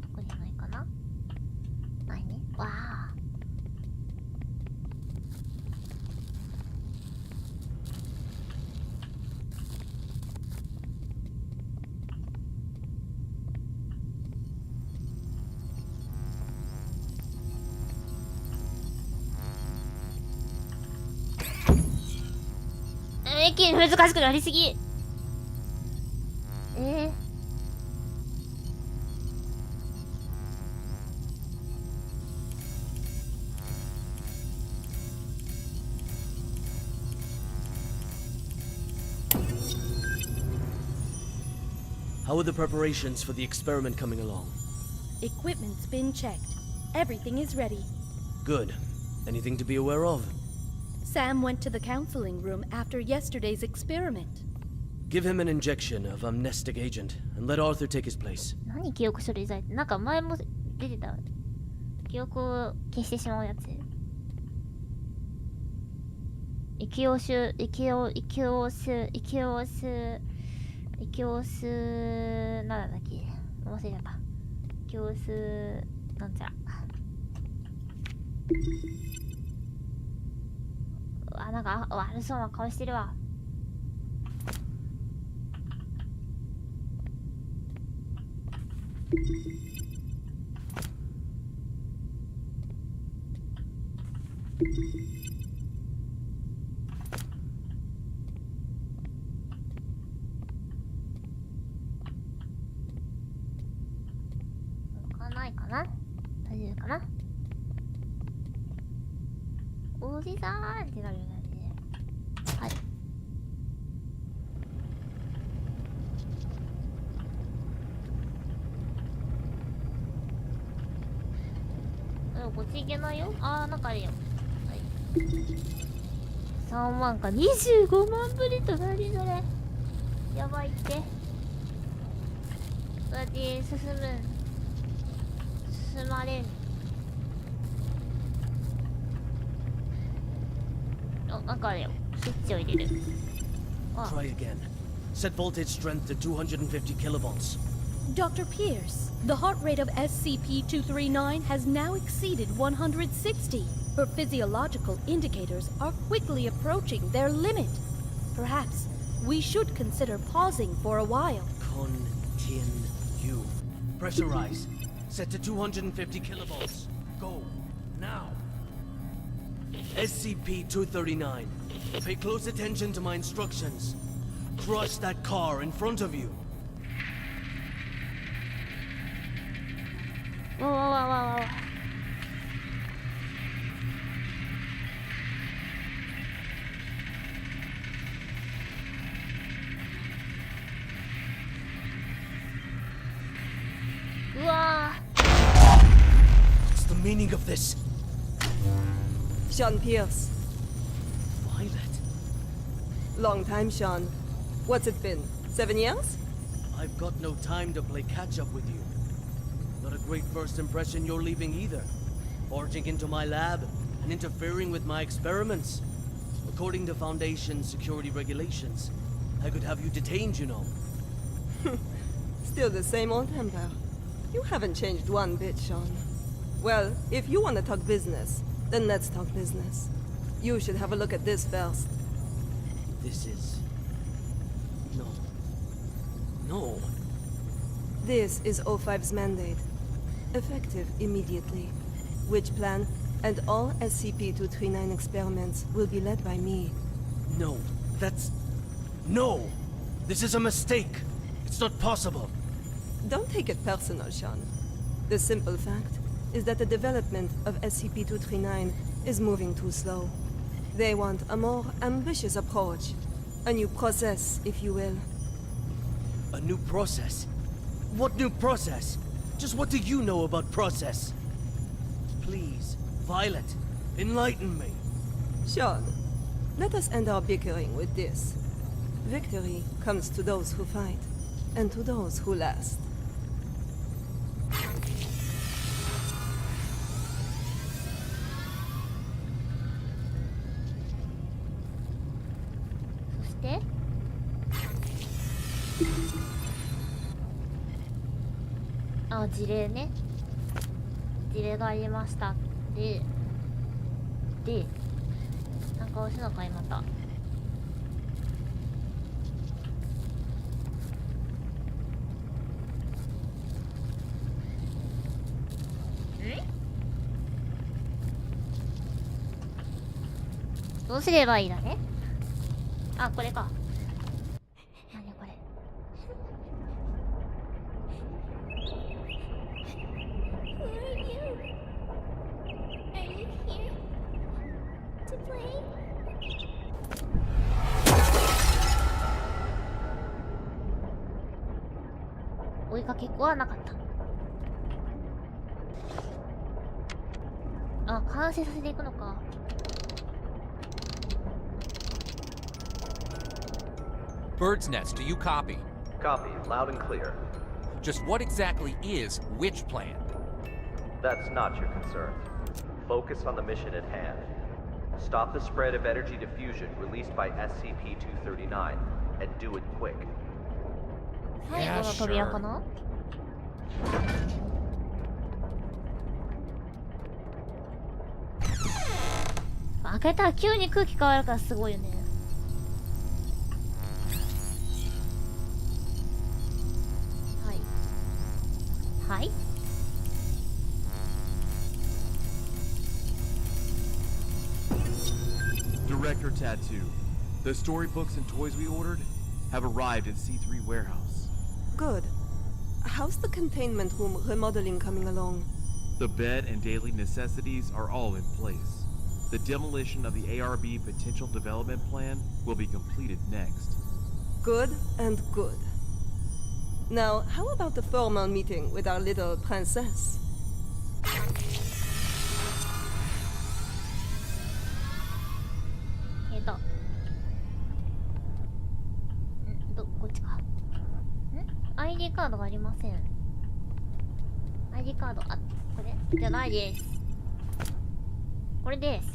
特にないかな。ないね。わあ。一気に難しくなりすぎ。How are the preparations for the experiment coming along? Equipment's been checked. Everything is ready. Good. Anything to be aware of? Sam went to the counseling room after yesterday's experiment. Give him an injection of amnestic agent and let Arthur take his place. 何記憶処理剤ってなんか前も出てた記憶を消してしまうやつ。息を吸なんだっけ忘れちゃった。息を吸なんちゃら。うわ、なんか悪そうな顔してるわ。ないかな、大丈夫かな。おじさんってなるよね。はい。こっち行けないよ。なんかあるよ。はい。3万か25万ぶりと何それ。やばいって。どうやって進まれん。なんかあれよ。スイッチを入れる。Try again. Set voltage strength to 250 kilovolts. Dr. Pierce, the heart rate of SCP-239 has now exceeded 160. Her physiological indicators are quickly approaching their limit. Perhaps we should consider pausing for a while. Continue. Pressurize. Set to 250 kilovolts. Go. Now. SCP-239. Pay close attention to my instructions. Crush that car in front of you. Whoa. What's the meaning of this? Sean Pierce. Violet? Long time, Sean. What's it been? 7 years? I've got no time to play catch-up with you. Not a great first impression you're leaving either. Barging into my lab and interfering with my experiments. According to Foundation security regulations, I could have you detained, you know. Still the same old temper. You haven't changed one bit, Sean. Well, if you want to talk business, then let's talk business. You should have a look at this first. This is... No. This is O5's mandate. Effective immediately. Which plan and all SCP-239 experiments will be led by me. No, that's... No! This is a mistake! It's not possible! Don't take it personal, Sean. The simple fact is that the development of SCP-239 is moving too slow. They want a more ambitious approach. A new process, if you will. A new process? What new process? Just what do you know about process? Please, Violet, enlighten me. Sean, let us end our bickering with this. Victory comes to those who fight, and to those who last. So, 事例ね。事例がありました。で、なんか押すのかいまた。どうすればいいだね。あ、これか。何これ。追いかけっこはなかった。あ、完成させていくのか。Bird's Nest, do you copy? Copy, loud and clear. Just what exactly is Witch Plan? That's not your concern. Focus on the mission at hand. Stop the spread of energy diffusion released by SCP-239, and do it quick. 最後の扉かな。開けたら急に空気変わるからすごいよね。はいはい。Director Tattoo. The storybooks and toys we ordered have arrived at C3 warehouse. Good. How's the containment room remodeling coming along? The bed and daily necessities are all in place. The demolition of the ARB potential development plan will be completed next. Good and good. Now, how about the formal meeting with our little princess? こっちか。ID カードがありません。ID カード、あ、これじゃないです。これです。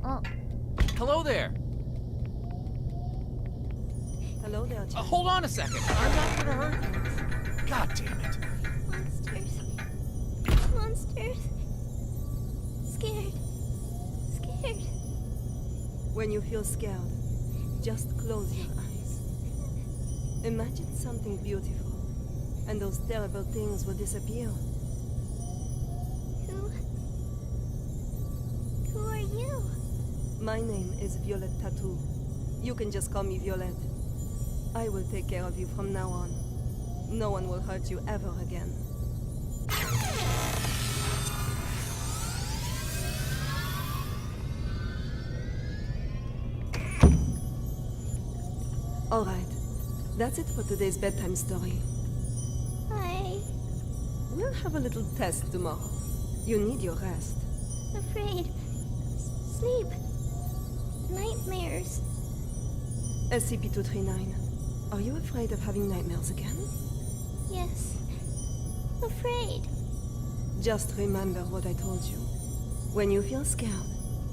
あ。Hello there. Hello there, Jack. Hold on a second. I'm not gonna hurt you. God damn it. Monsters. Monsters. Scared. Scared. When you feel scared, just close your eyes. Imagine something beautiful, and those terrible things will disappear. Who are you? My name is Violet Tattoo. You can just call me Violet. I will take care of you from now on. No one will hurt you ever again. Alright, that's it for today's bedtime story. Hi. We'll have a little test tomorrow. You need your rest. Afraid. Sleep. Nightmares. SCP-239, are you afraid of having nightmares again? Yes. Afraid. Just remember what I told you. When you feel scared,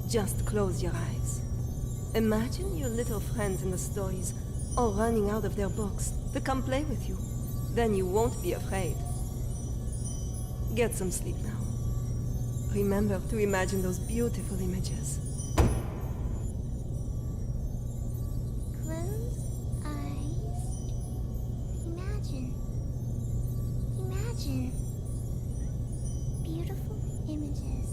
just close your eyes. Imagine your little friends in the stories all running out of their books to come play with you. Then you won't be afraid. Get some sleep now. Remember to imagine those beautiful images. Close eyes. Imagine. Imagine. Beautiful images.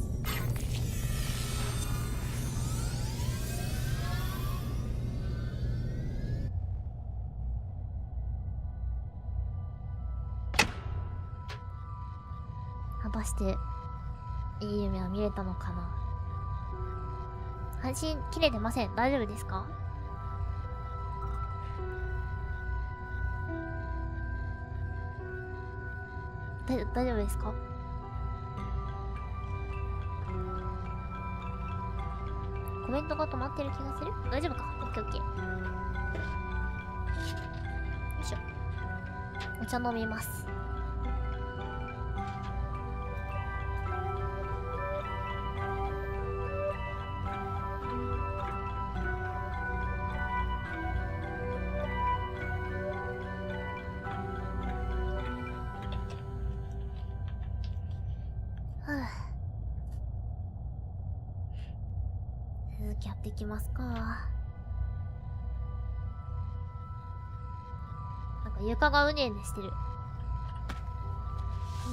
果たしていい夢は見れたのかな。配信切れてません。大丈夫ですか？大丈夫ですか？コメントが止まってる気がする？大丈夫か？オッケーオッケー。よいしょ。お茶飲みます。続きやっていきますか。なんか床がうねうねしてる。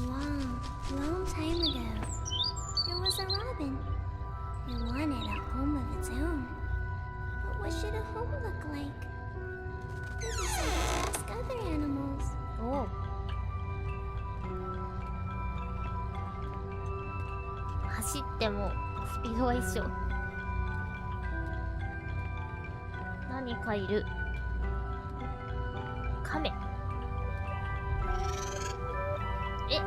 Long time ago, there was a robin. It wanted a home of its own. But what should a home look like? Ask other animals. おう。走ってもスピードは一緒。何かいる。カメ。え。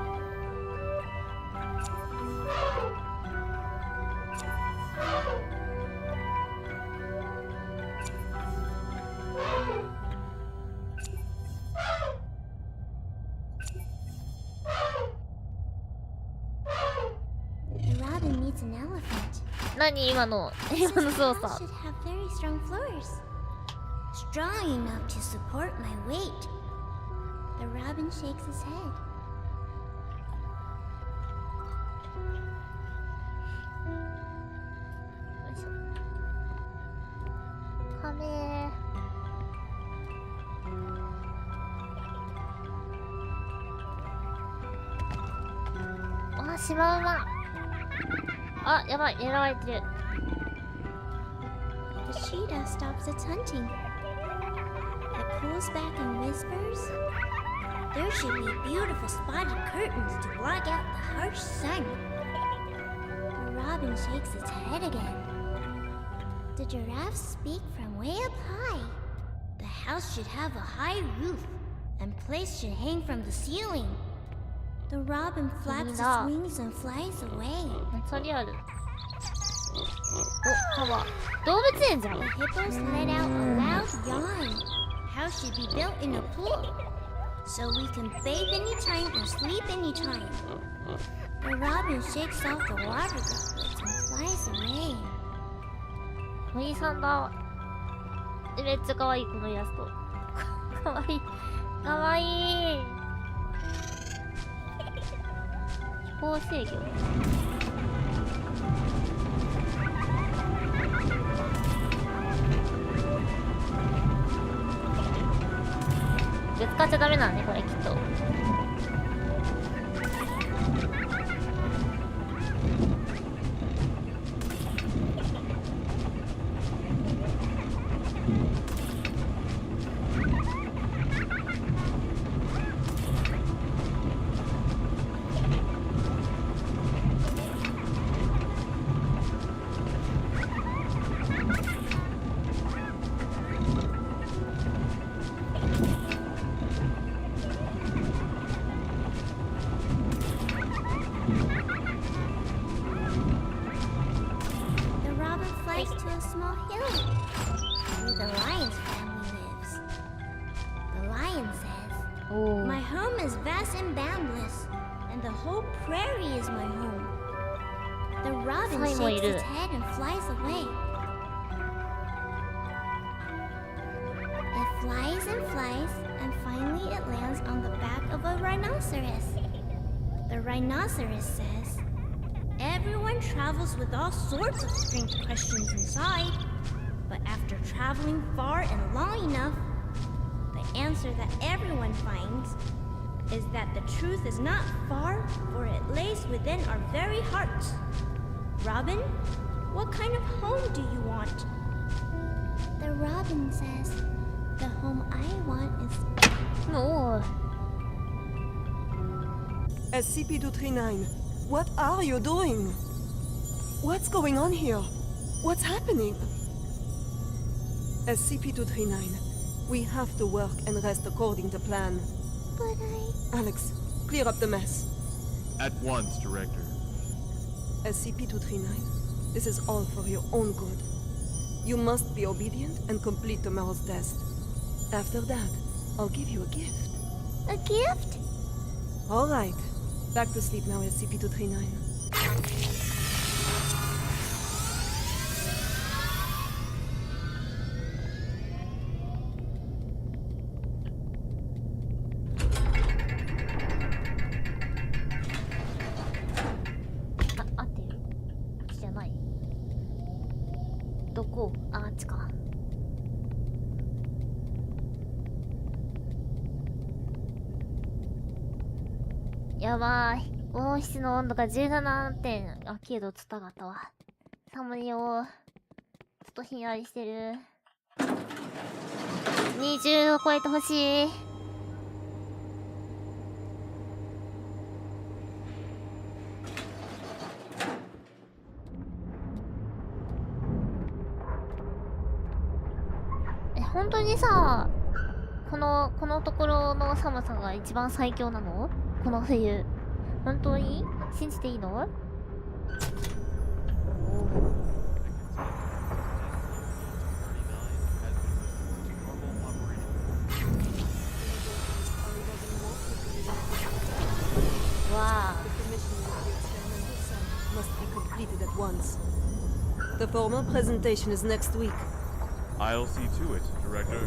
The robin needs an elephant. 何今の操作。 Should have very strong floors. Strong enough to support my weight. The robin shakes his head. よいしょ。カメ。あ、シマウマ。あ、やばい、狙われてる。The cheetah stops its hunting. It pulls back and whispers. There should be beautiful spotted curtains to block out the harsh sun. The robin shakes its head again. The giraffe speak from way up high. The house should have a high roof, and plates should hang from the ceiling. The robin flaps its wings and flies away. それある。お、カバ。動物園じゃん。 The hippos let out a loud yawn. House should be built in a pool, so we can bathe anytime or sleep anytime. The robin shakes off the water droplets and flies away. 鳥さんだ。めっちゃ可愛いこのイラスト。可愛い。可愛い。飛行制御。ぶつかっちゃダメなんねこれきっと。To a small hill where the lion's family lives. The lion says, My home is vast and boundless, and the whole prairie is my home. The robin shakes its head and flies away. It flies and flies, and finally it lands on the back of a rhinoceros. The rhinoceros says, Everyone travels with all sorts of strange questions inside, but after traveling far and long enough, the answer that everyone finds is that the truth is not far, for it lays within our very hearts. Robin, what kind of home do you want? The robin says, the home I want is... No. SCP-239, what are you doing? What's going on here? What's happening? SCP-239, we have to work and rest according to plan. But Alex, clear up the mess. At once, Director. SCP-239, this is all for your own good. You must be obedient and complete tomorrow's test. After that, I'll give you a gift. A gift? All right. Back to sleep now, SCP-239. Ah, やばい。温室の温度が 17. 点。あ、けどつたかったわ。寒いよ。ちょっとひんやりしてる。21. 50を超えてほしい。本当にさ、このところの寒さが一番最強なの？この冬。本当に信じていいの？Wow. The mission with the experimental cell must be completed at once. The formal presentation is next week. I'll see to it, Director.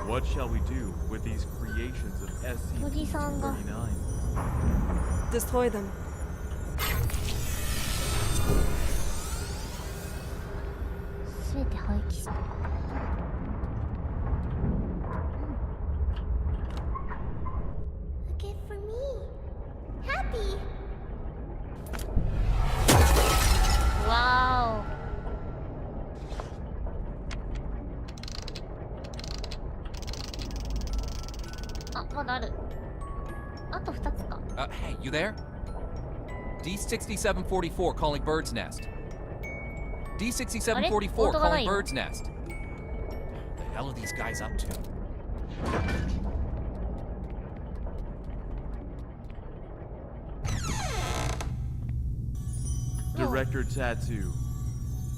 What shall we do with these creations of SCP-239? Destroy them. A gift for me. Happy. Wow. Hey, you there? D6744 calling Bird's Nest. D6744 calling Bird's Nest. What the hell are these guys up to? Director Tattoo.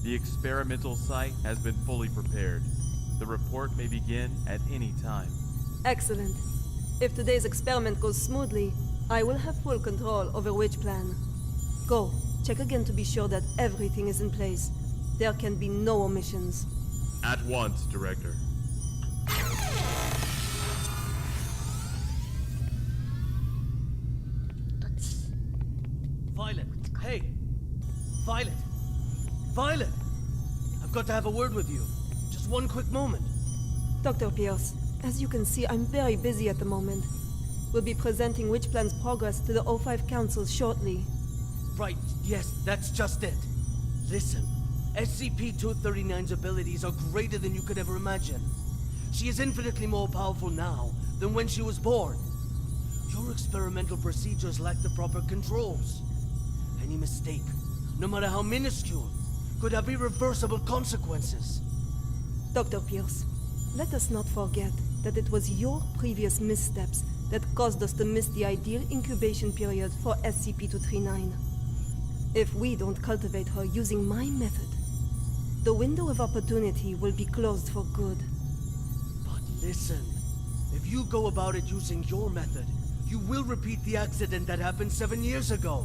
The experimental site has been fully prepared. The report may begin at any time. Excellent. If today's experiment goes smoothly, I will have full control over which plan. Go, check again to be sure that everything is in place. There can be no omissions. At once, Director. Violet, hey! Violet! Violet! I've got to have a word with you. Just one quick moment. Dr. Pierce, as you can see, I'm very busy at the moment. We'll be presenting Witch Plan's progress to the O5 Council shortly. Right, yes, that's just it. Listen, SCP-239's abilities are greater than you could ever imagine. She is infinitely more powerful now than when she was born. Your experimental procedures lack the proper controls. Any mistake, no matter how minuscule, could have irreversible consequences. Dr. Pierce, let us not forget that it was your previous missteps that caused us to miss the ideal incubation period for SCP-239. If we don't cultivate her using my method, the window of opportunity will be closed for good. But listen, if you go about it using your method, you will repeat the accident that happened 7 years ago.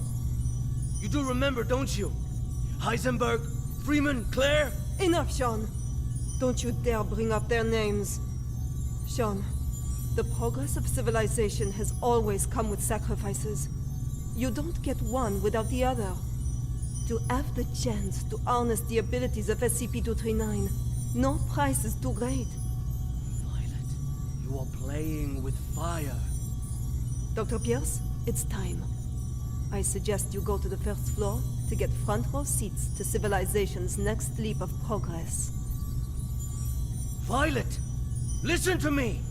You do remember, don't you? Heisenberg, Freeman, Claire? Enough, Sean. Don't you dare bring up their names. Sean, the progress of civilization has always come with sacrifices. You don't get one without the other. To have the chance to harness the abilities of SCP-239, no price is too great. Violet, you are playing with fire. Dr. Pierce, it's time. I suggest you go to the first floor to get front row seats to civilization's next leap of progress. Violet! Listen to me!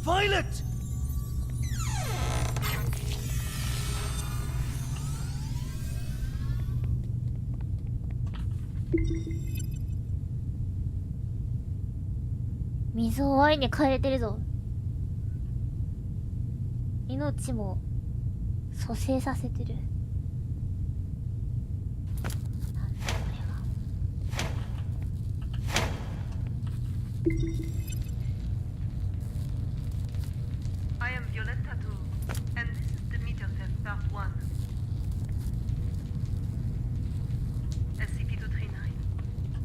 Violet! Mizuを愛に変えれてるぞ。命も蘇生させてる。I am Violet Tattoo, and this is the meter test part 1. SCP-239,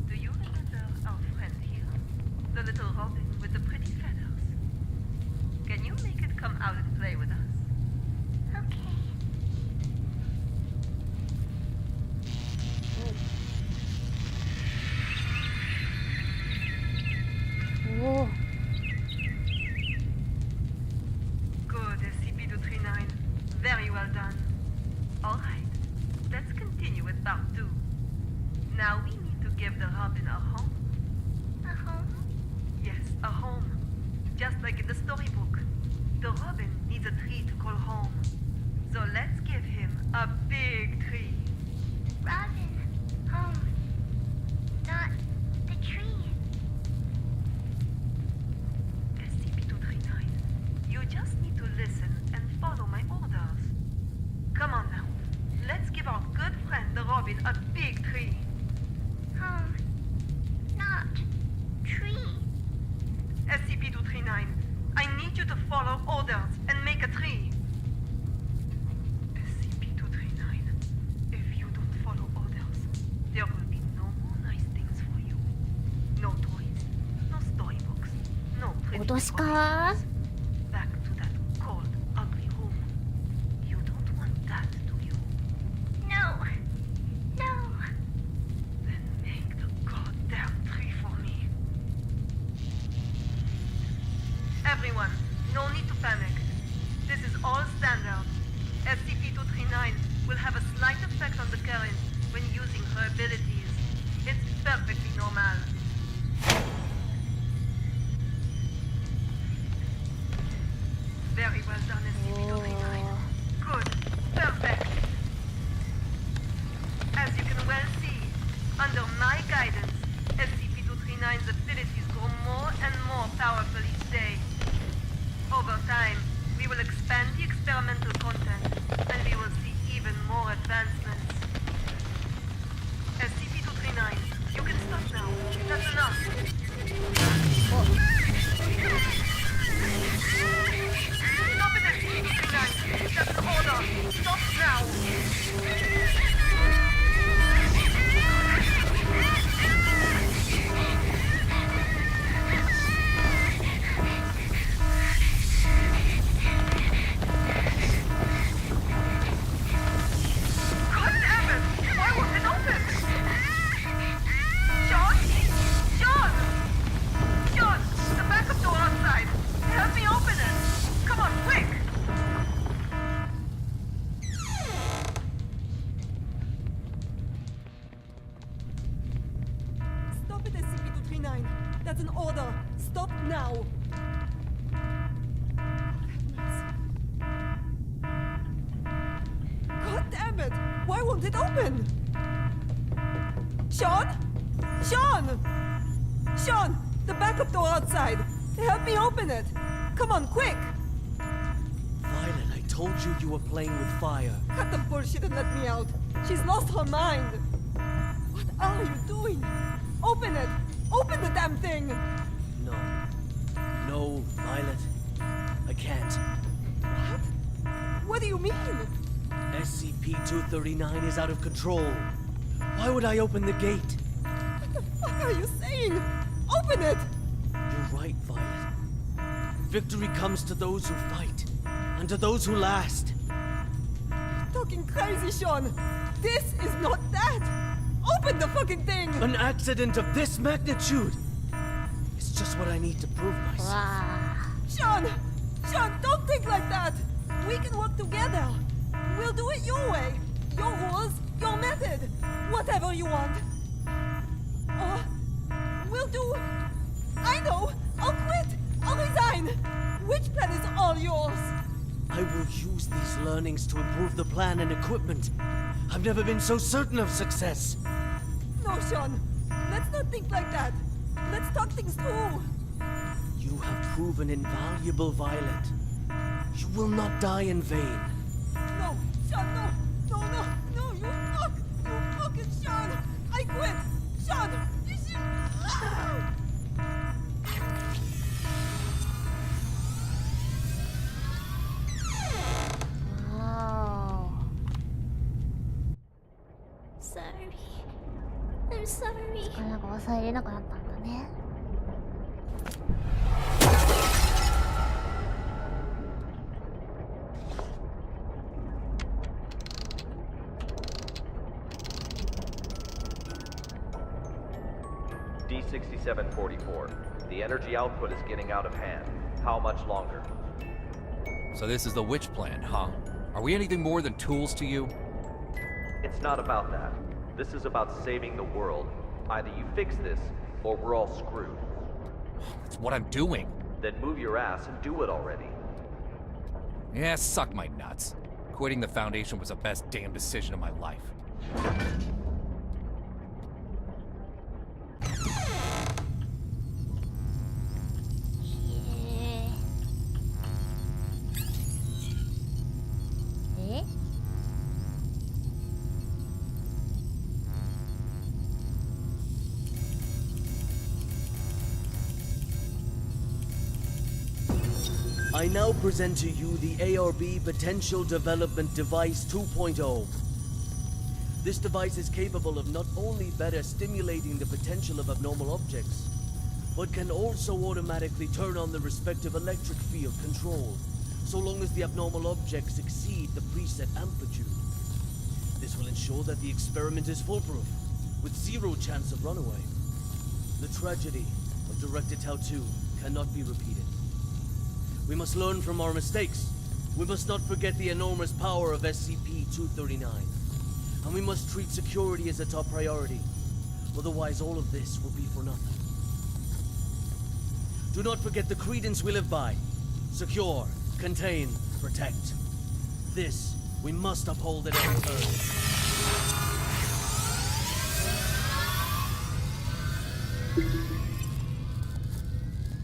do you remember our friend here? The little robin with the pretty feathers? Can you make it come out and play with us? Okay. Whoa. Good, SCP-239. Very well done. Alright, let's continue with part 2. Now we need to give the robin a home. A home? Yes, a 脅しか Back to that cold, ugly room. You don't want that, do you? No. No. Then make the goddamn tree for me. Everyone, no need to panic. This is all standard. SCP-239 will have a slight effect on the current when using her abilities. It's perfectly normal. Very well done, SCP-239. Good. Perfect. As you can well see, under my guidance, SCP-239's abilities grow more and more powerful each day. Over time, we will expand the experimental content, and we will see even more advancements. SCP-239, you can stop now. That's enough. Stop it, SCP-239. That's an order. Stop now. That's an order. Stop now. God damn it! Why won't it open? Sean? Sean! Sean! The backup door outside. Help me open it. Come on, quick! Violet, I told you you were playing with fire. Cut the bullshit and let me out. She's lost her mind. What are you doing? Open it! Open the damn thing! No. No, Violet. I can't. What? What do you mean? SCP-239 is out of control. Why would I open the gate? What the fuck are you saying? Open it! You're right, Violet. Victory comes to those who fight, and to those who last. You're talking crazy, Sean. This is not that. Open the fucking thing! An accident of this magnitude! It's just what I need to prove myself. Wow. Sean! Sean, don't think like that! We can work together! We'll do it your way! Your rules, your method! Whatever you want! Or we'll do... I know! I'll quit! I'll resign! Which plan is all yours? I will use these learnings to improve the plan and equipment. I've never been so certain of success. No, Sean. Let's not think like that. Let's talk things through. You have proven invaluable, Violet. You will not die in vain. No, Sean, no. No, no, no, you fuck. You fucking Sean. I quit. Sean, you should... Ah! Wow. Sorry. I'm sorry. 力が抑えれなくなったんだね。D6744. The energy output is getting out of hand. How much longer? So this is the witch plan, huh? Are we anything more than tools to you? It's not about that. This is about saving the world. Either you fix this, or we're all screwed. That's what I'm doing. Then move your ass and do it already. Yeah, suck my nuts. Quitting the Foundation was the best damn decision of my life. I now present to you the ARB Potential Development Device 2.0. This device is capable of not only better stimulating the potential of abnormal objects, but can also automatically turn on the respective electric field control, so long as the abnormal objects exceed the preset amplitude. This will ensure that the experiment is foolproof, with zero chance of runaway. The tragedy of Directed Tau 2 cannot be repeated. We must learn from our mistakes. We must not forget the enormous power of SCP-239. And we must treat security as a top priority. Otherwise, all of this will be for nothing. Do not forget the credence we live by. Secure, contain, protect. This, we must uphold at every turn.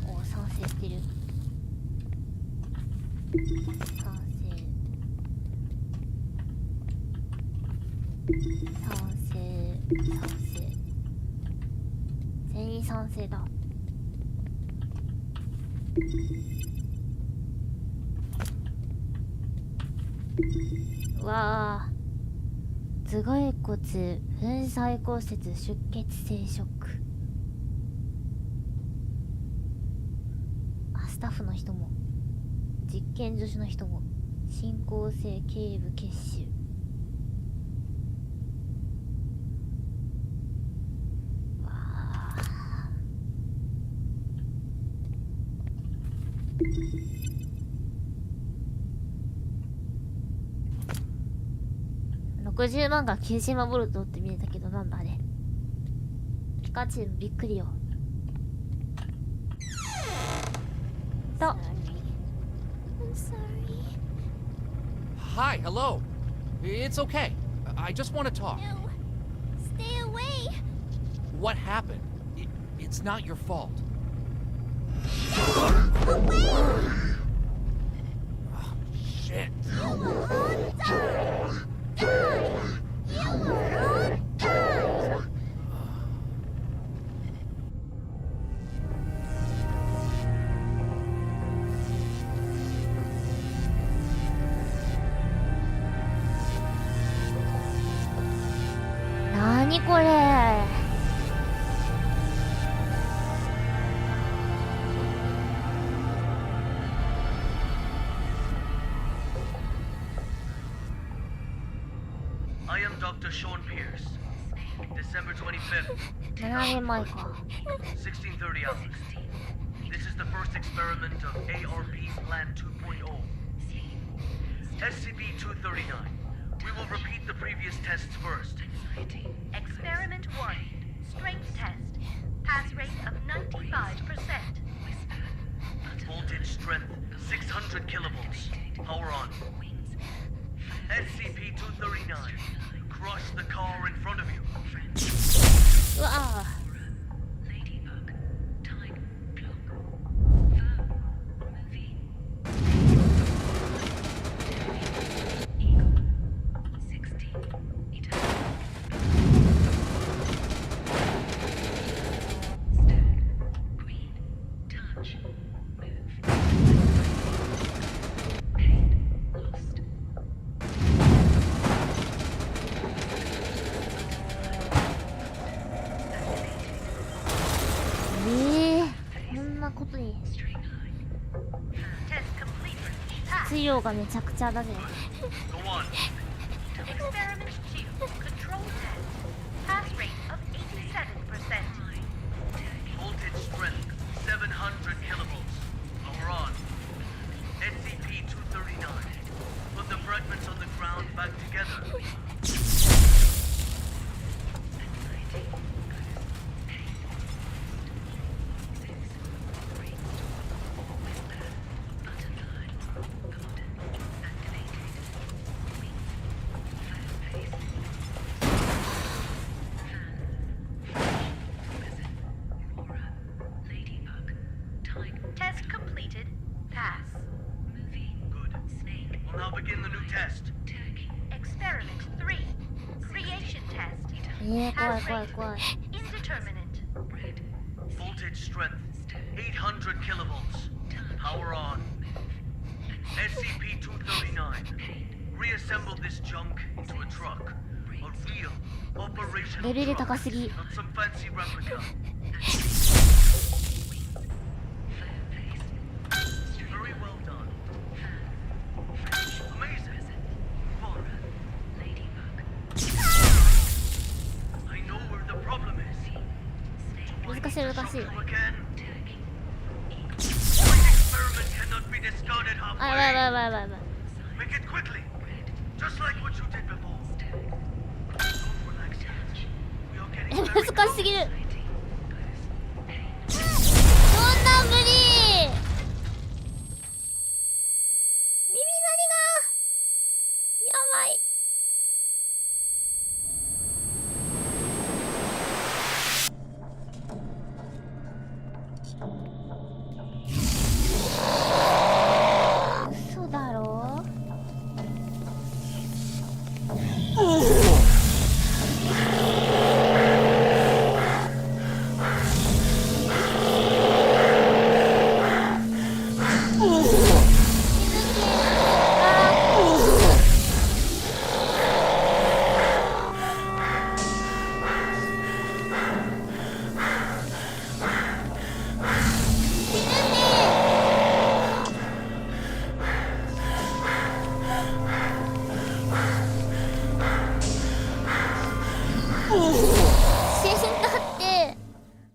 お、賛成してる。賛成。賛成。賛成。全員賛成だ。うわあ。頭蓋骨粉砕骨折出血性ショック。あ、スタッフの人も実験助手の人も進行性頸部血腫。わあ。60万が90万ボルトって見えたけど、なんだあれ。ピカチュウびっくりよ。と。I'm sorry. Hi, hello. It's okay. I just want to talk. No. Stay away. What happened? It's not your fault. Away! Oh, shit. You will all die. Die. You will all die. Naniこれ。I am Dr. Sean Pierce. December 25th, 7年前か。 1630 hours. This is the first experiment of ARP Plan 2.0. SCP-239. We will repeat the previous tests first. Experiment 1. Strength test. Pass rate of 95%. Voltage strength 600 kilovolts. Power on. SCP-239. Crush the car in front of you. うわあ。こんなことに質量がめちゃくちゃだぜ。Experiment 2. Control test. Pass rate of 87%. Voltage strength 700 kilovolts. Power on. SCP-239. Put the fragments on the ground back together. Test completed. Pass. Good. We'll now begin the new test. Experiment 3. Creation test. 怖い Pass 怖い rate 怖い。 indeterminate. Voltage strength 800 kilovolts. Power on. SCP-239. Reassemble this junk into a truck. A real operational レベル高すぎ。 truck, not some fancy replica. not be discarded あ、やばいやばいやばいやばい。 Make it quickly, just like what you did before. Don't relax yet. We are getting very 難しすぎる。そんな無理。耳鳴りがやばい。嘘だろ。死んだって。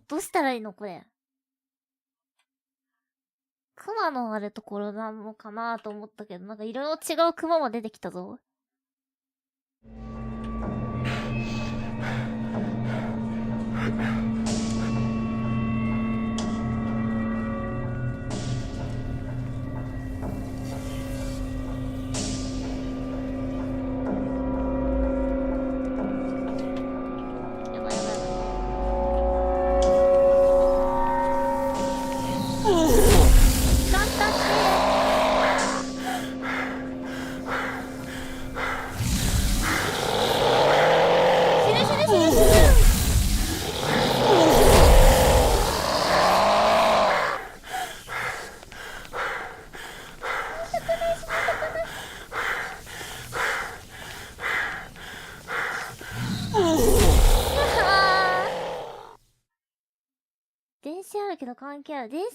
どうしたらいいのこれ。クマのあるところなのかなと思ったけど、なんかいろいろ違うクマも出てきたぞ。電線あるけど関係ある。電線？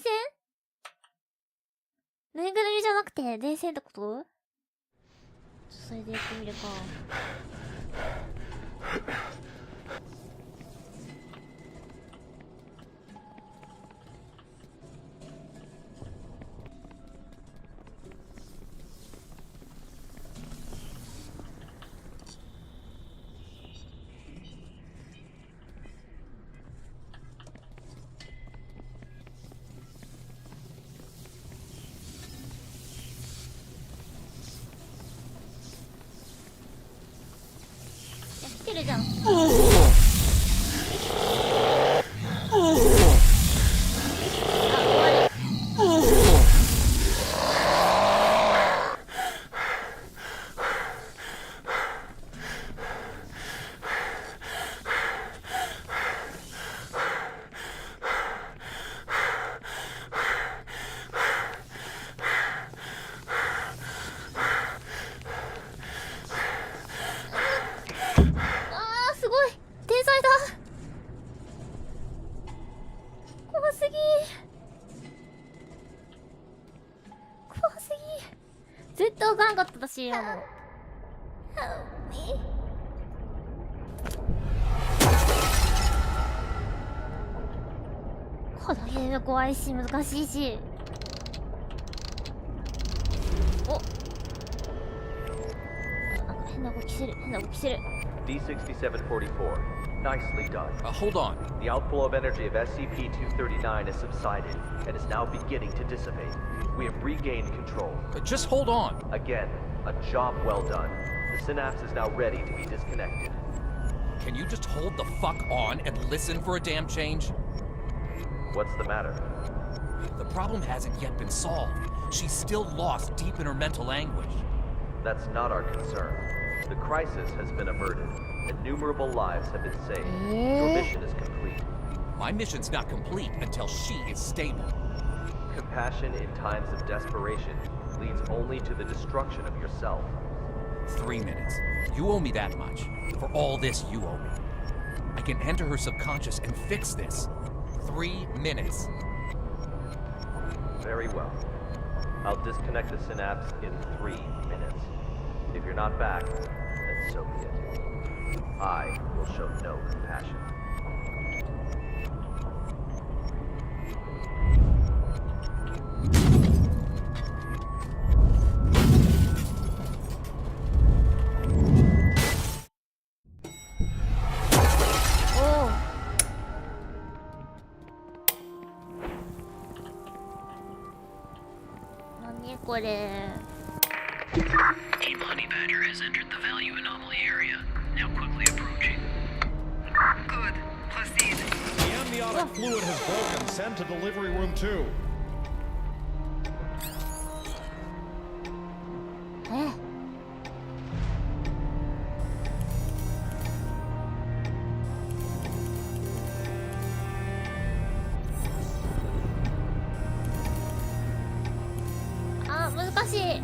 ぬいぐるみじゃなくて電線ってこと？それでやってみるか。来てるじゃん。絶対わかんなかったし、このゲーム怖いし難しいし。お、なんか変な動きしてる、変な動きしてる。 D6744, nicely done. Hold on. The outflow of energy of SCP-239 has subsided and is now beginning to dissipate. We have regained control. Just hold on. Again, a job well done. The synapse is now ready to be disconnected. Can you just hold the fuck on and listen for a damn change? What's the matter? The problem hasn't yet been solved. She's still lost deep in her mental anguish. That's not our concern. The crisis has been averted. Innumerable lives have been saved. Your mission is complete. My mission's not complete until she is stable. Compassion in times of desperation leads only to the destruction of yourself. 3 minutes. You owe me that much. For all this, you owe me. I can enter her subconscious and fix this. 3 minutes. Very well. I'll disconnect the synapse in 3 minutes. If you're not back, then so be it. I will show no compassion. 何これ。 Team Honey Badger has entered the value anomaly area. Now quickly approaching. Good. Proceed. The amniotic fluid has broken. Send to delivery room 2. あ、難しい。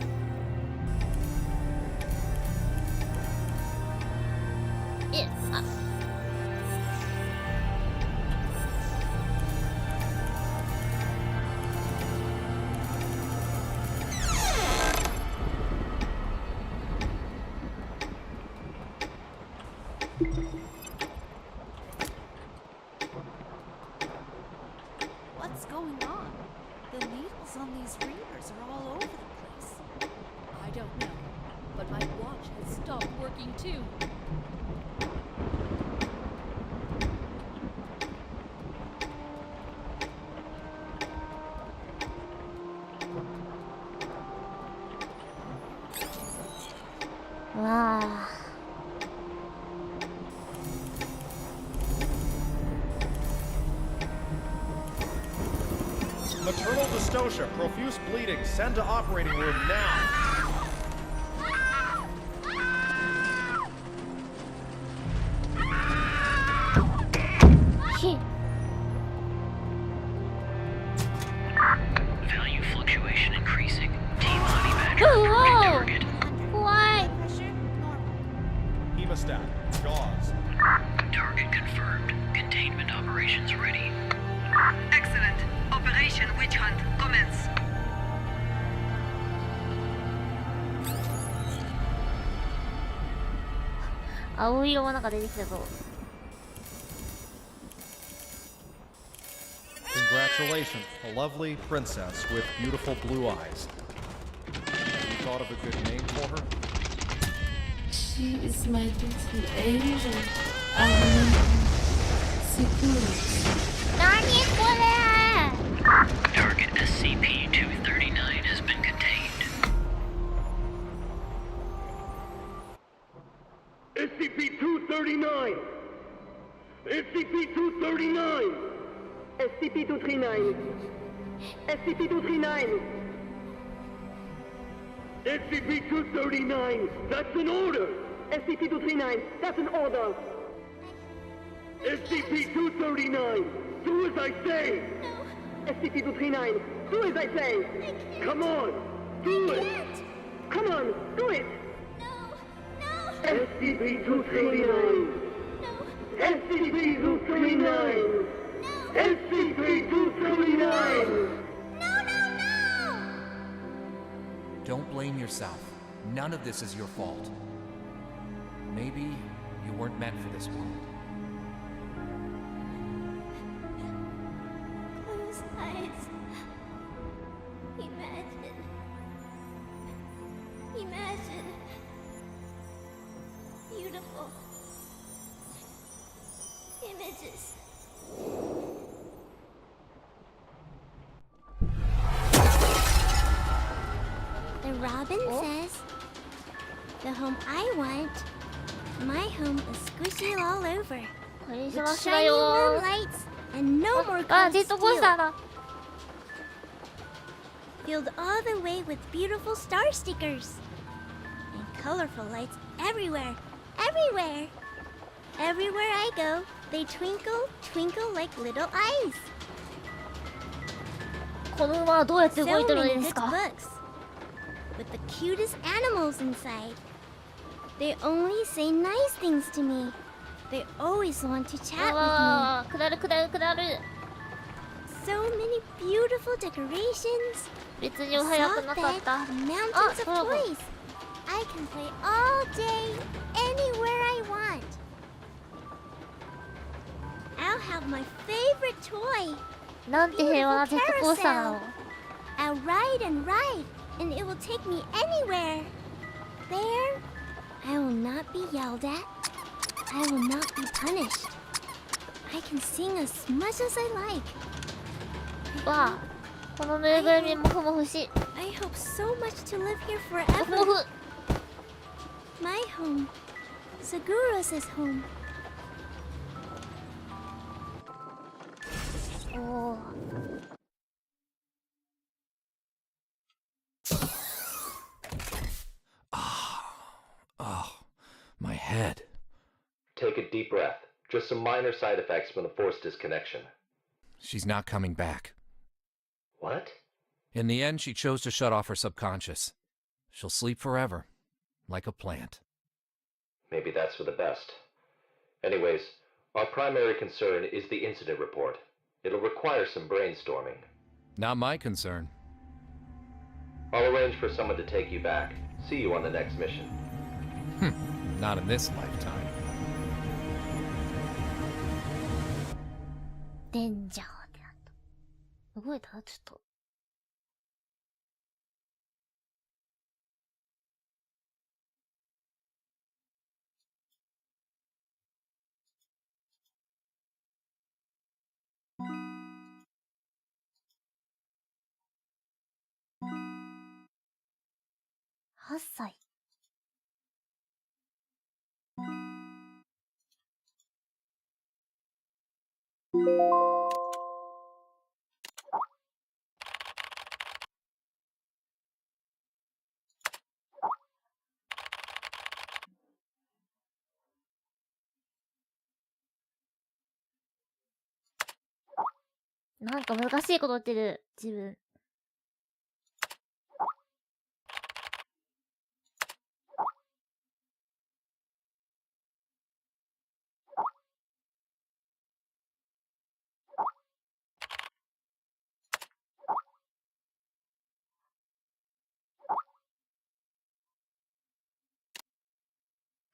あ。What's going on? The needles on these readers are all over the place. I don't know, but my watch has stopped working too. Wow. Maternal dystocia, profuse bleeding. Send to operating room now. Value fluctuation increasing. Team Honey Badger target. Why? Hemostat. Jaws. Target confirmed. Containment operations ready. Excellent. Operation Witch Hunt commence. Congratulations, a lovely princess with beautiful blue eyes. You thought of a good name for her? She is my little angel. Target SCP-239 has been contained. SCP-239! SCP-239! SCP-239. SCP-239. SCP-239! That's an order! SCP-239. That's an order. SCP-239! Do as I say! SCP-239. Do as I say. Come on! Do it! Come on, do it. SCP-239! SCP-239! SCP-239! Don't blame yourself. None of this is your fault. Maybe you weren't meant for this world. Close eyes. Imagine. Beautiful images. The robin says, the home I want, my home is squishy all over. With shiny warm lights and no more cold steel. Filled all the way with beautiful star stickers. And colorful lights everywhere. Everywhere I go, they twinkle like little eyes. So many good books with the cutest animals inside. They only say nice things to me. They always want to chat with me. So many beautiful decorations. Soft beds, mountains of toys. I can play all day, anywhere I want. I'll have my favorite toy. Beautiful carousel. I'll ride, and it will take me anywhere. There, I will not be yelled at. I will not be punished. I can sing as much as I like. わあ、このぬいぐるみもふもふしい。I hope so much to live here forever. My home. Seguros' home. Oh. Oh, my head. Take a deep breath. Just some minor side effects from the force disconnection. She's not coming back. What? In the end, she chose to shut off her subconscious. She'll sleep forever, like a plant. Maybe that's for the best. Anyways, our primary concern is the incident report. It'll require some brainstorming. Not my concern. I'll arrange for someone to take you back. See you on the next mission. Not in this lifetime. Danger ってなった。動いた？ちょっと。8歳。なんか難しいこと言ってる、自分。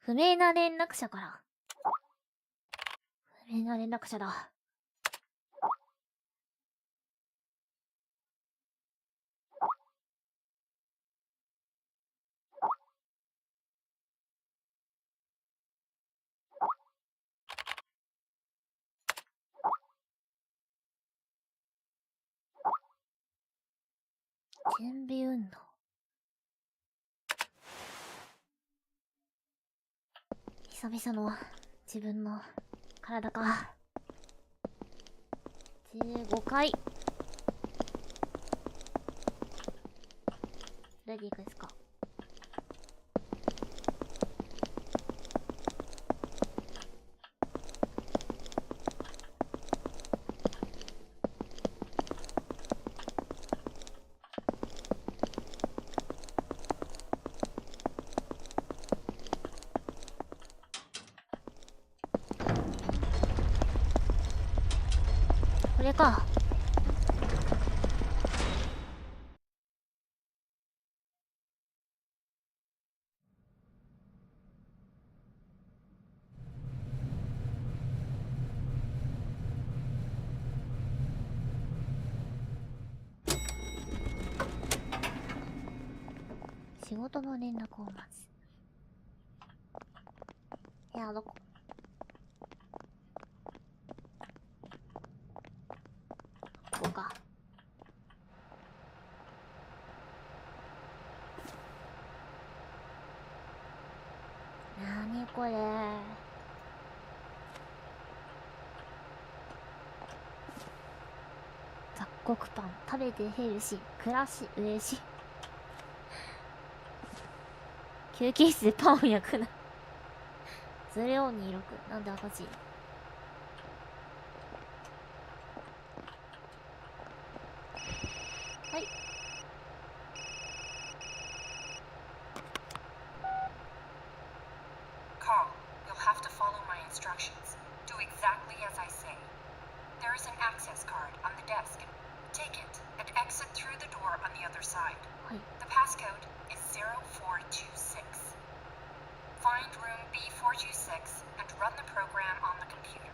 不明な連絡者から。不明な連絡者だ。準備運動。久々の自分の体か。15回。レディーですか。これか。仕事の連絡を待つ。いや、どこ？ここか。なにこれ。雑穀パン食べてヘルシー、暮らし嬉しい。休憩室でパンを焼くな。0426なんで赤字。はい。Carl, you'll have to follow my instructions. Do exactly as I say. There is an access card on the desk. Take it and exit through the door on the other side. The passcode is 0426. Find room B426 and run the program on the computer.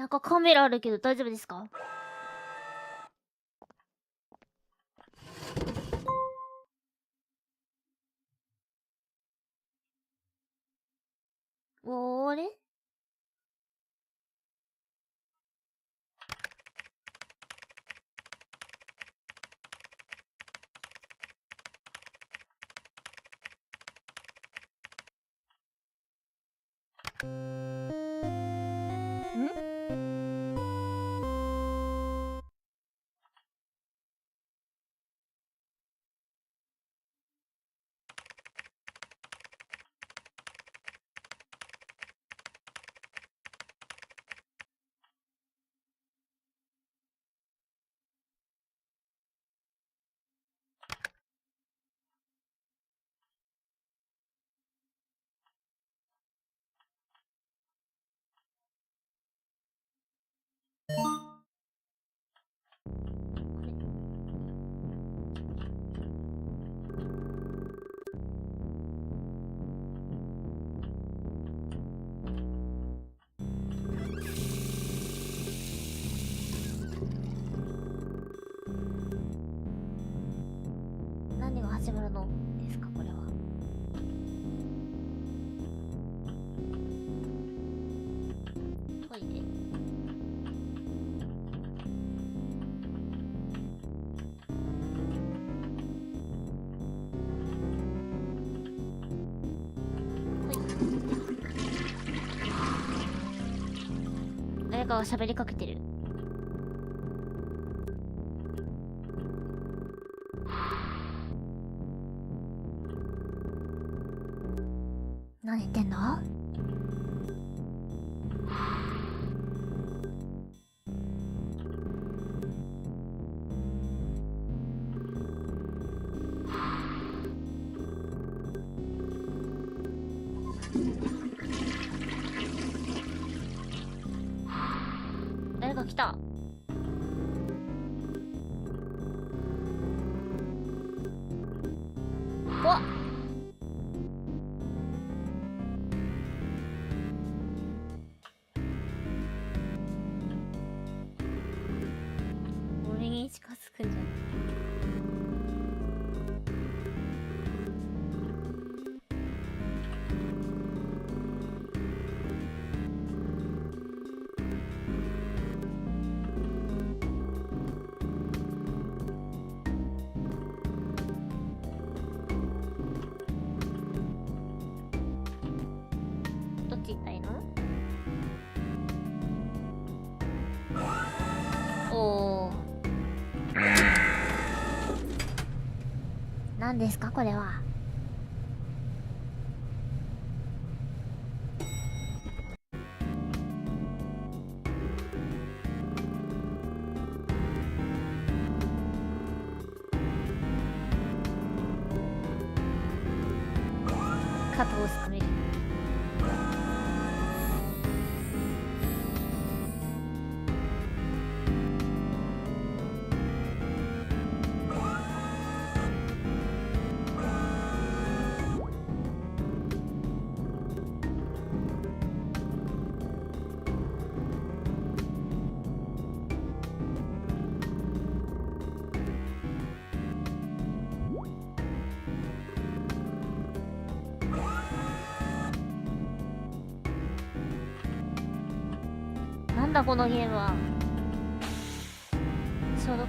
なんかカメラあるけど大丈夫ですか？あれ？何が始まるのですかこれは。トイレ？誰かが喋りかけてる。何言ってんの？誰か来た。怖っ。俺に近づくんじゃない？どっち行ったらいいの？おー。何ですかこれは。肩をすくめる。なんだこのゲームは。消毒。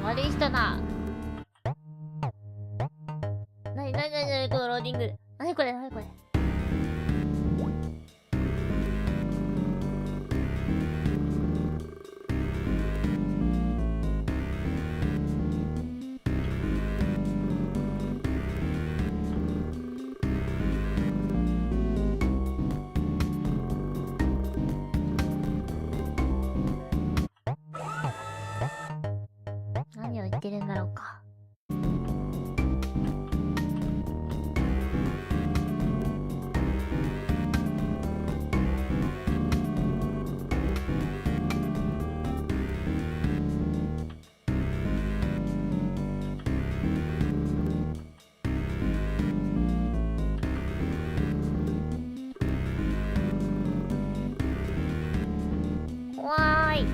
悪い人だ。なにこのローディング。なにこれ。けるんだろうか。わーい。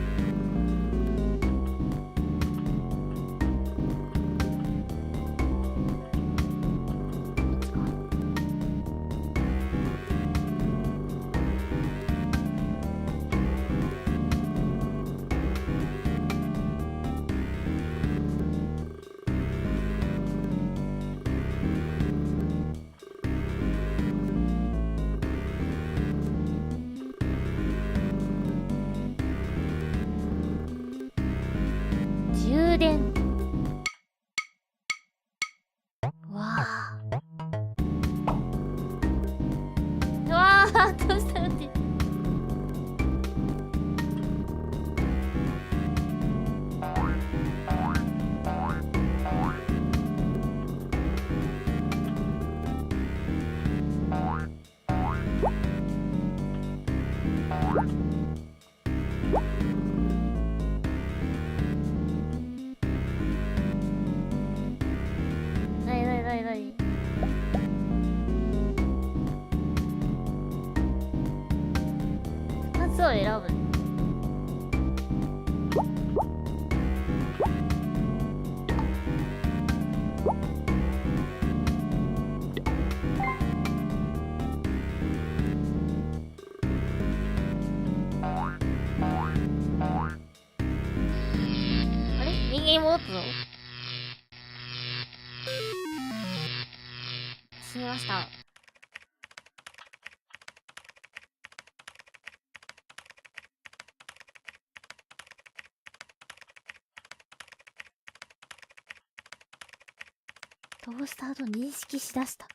充電。わあ。うわあ、どうしたのって。なに2つを選ぶ。あれ人間戻ったぞ。死にました。トースターと認識しだした。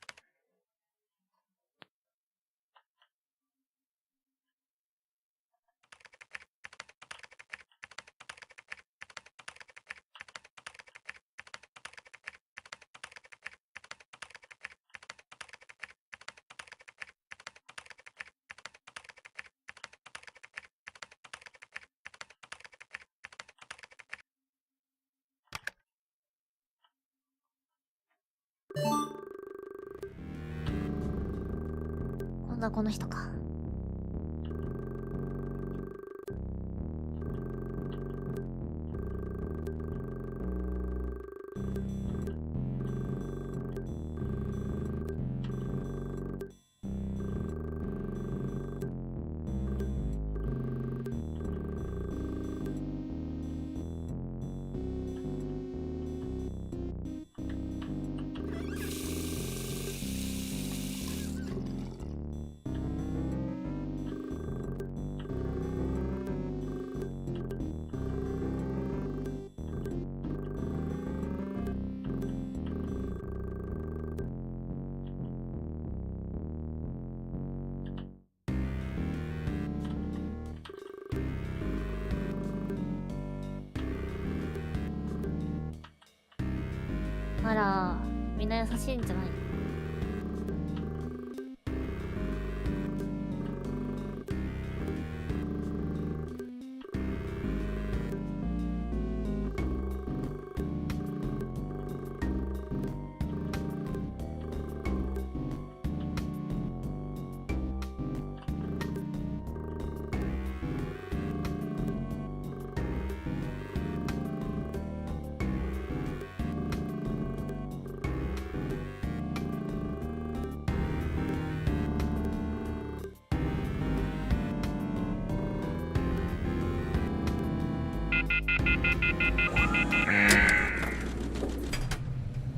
今度はこの人か。あら、みんな優しいんじゃない？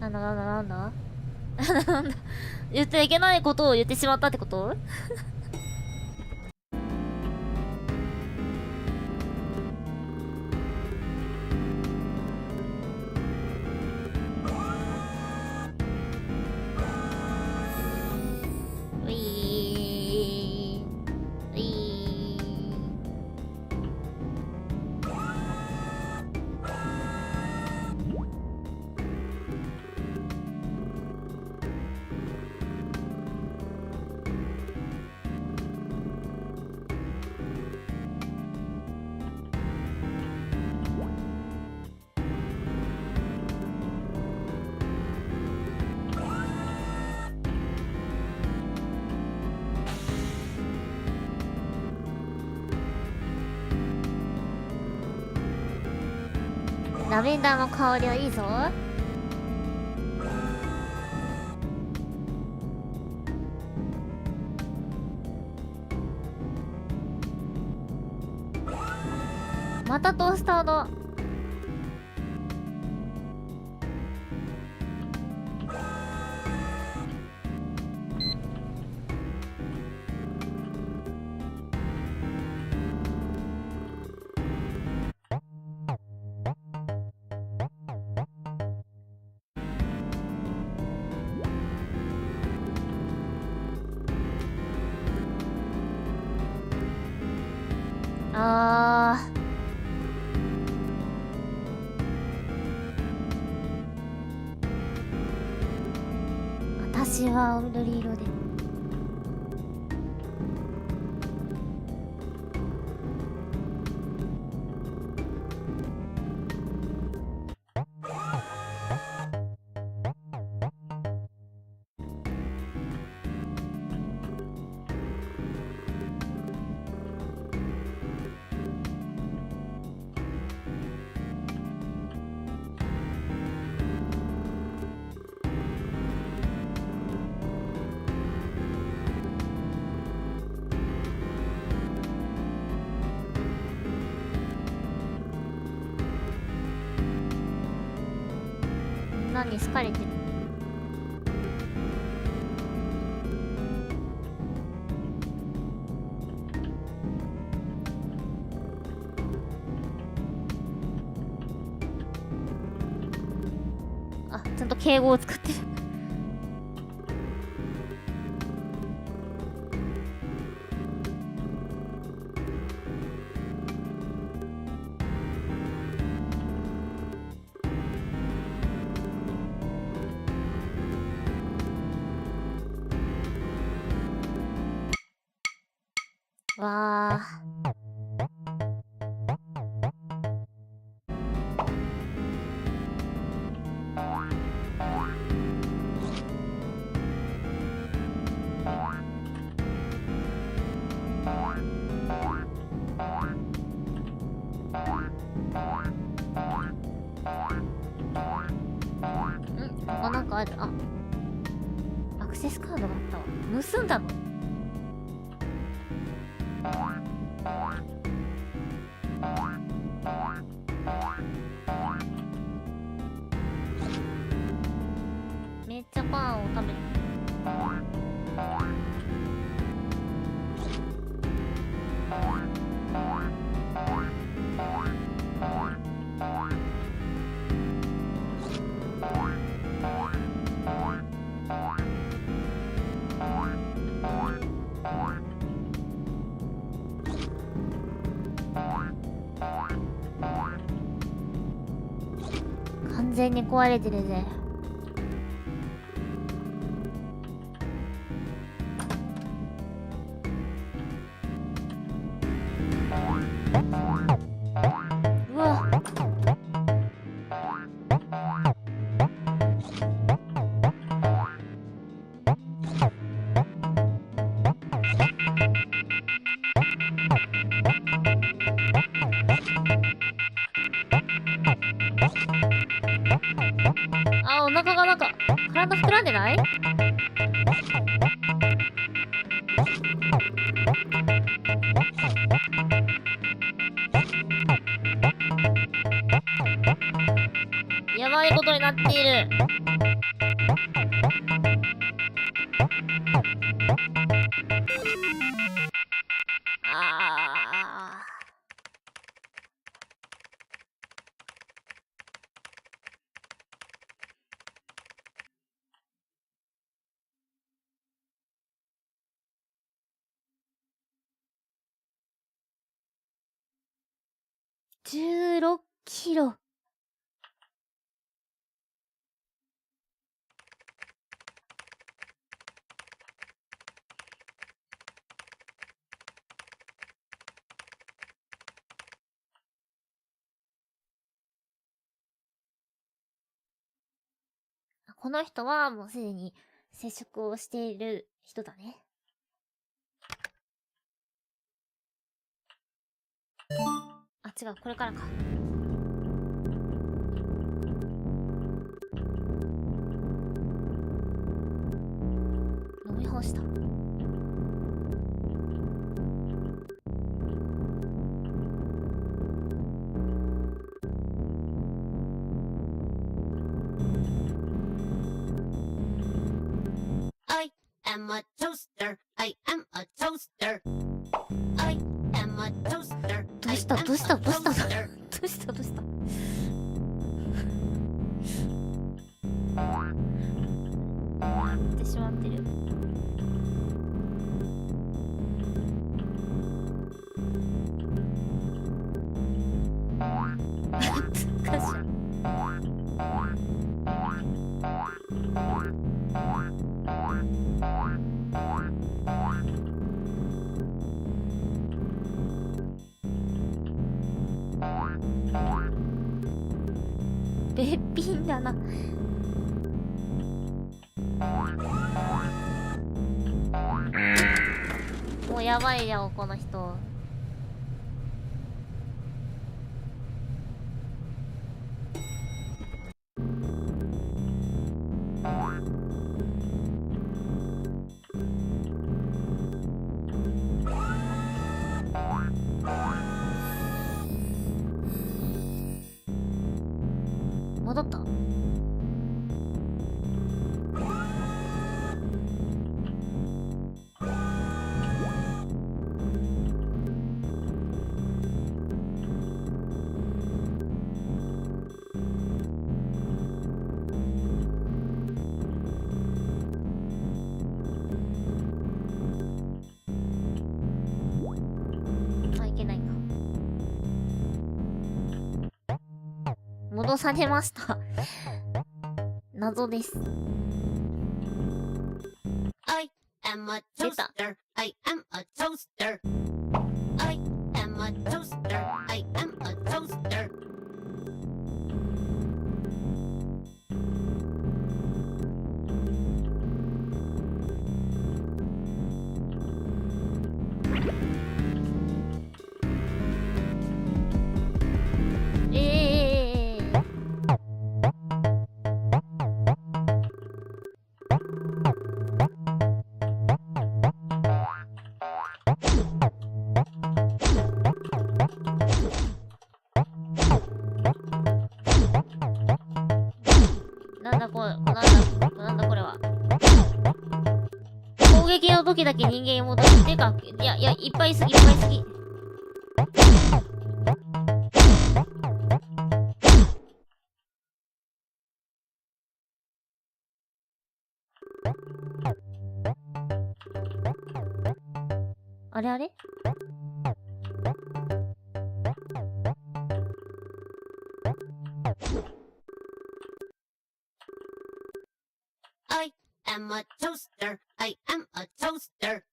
なんだ言ってはいけないことを言ってしまったってこと？ラベンダーの香りはいいぞ。またトースターだ。私は緑色で。女に好かれてる。あ、ちゃんと敬語を使ってる。わあ。ここなんかある。あ、アクセスカードがあったわ。盗んだの？めっちゃパンを食べる。完全に壊れてるぜ。うわ。あ、お腹がなんか体膨らんでない？やばいことになっている。あー。16キロ。この人はもうすでに接触をしている人だね。あ、違う、これからか。am a toaster. I am a toaster. I am a toaster. どうしたどうしたどうしたどうしたどうしたってしまってる。難しい。べっぴんだな。もうやばいよこの人。戻った。あ、いけないか。戻されました。謎です。I am a toaster. I am a toaster. I am a toaster. I am a toaster. なんだこれ、なんだこれは。攻撃の時だけ人間に戻す。てか、いや、いっぱいすぎ、いっぱいすぎ。あれあれI am a toaster. I am a toaster.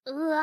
うわ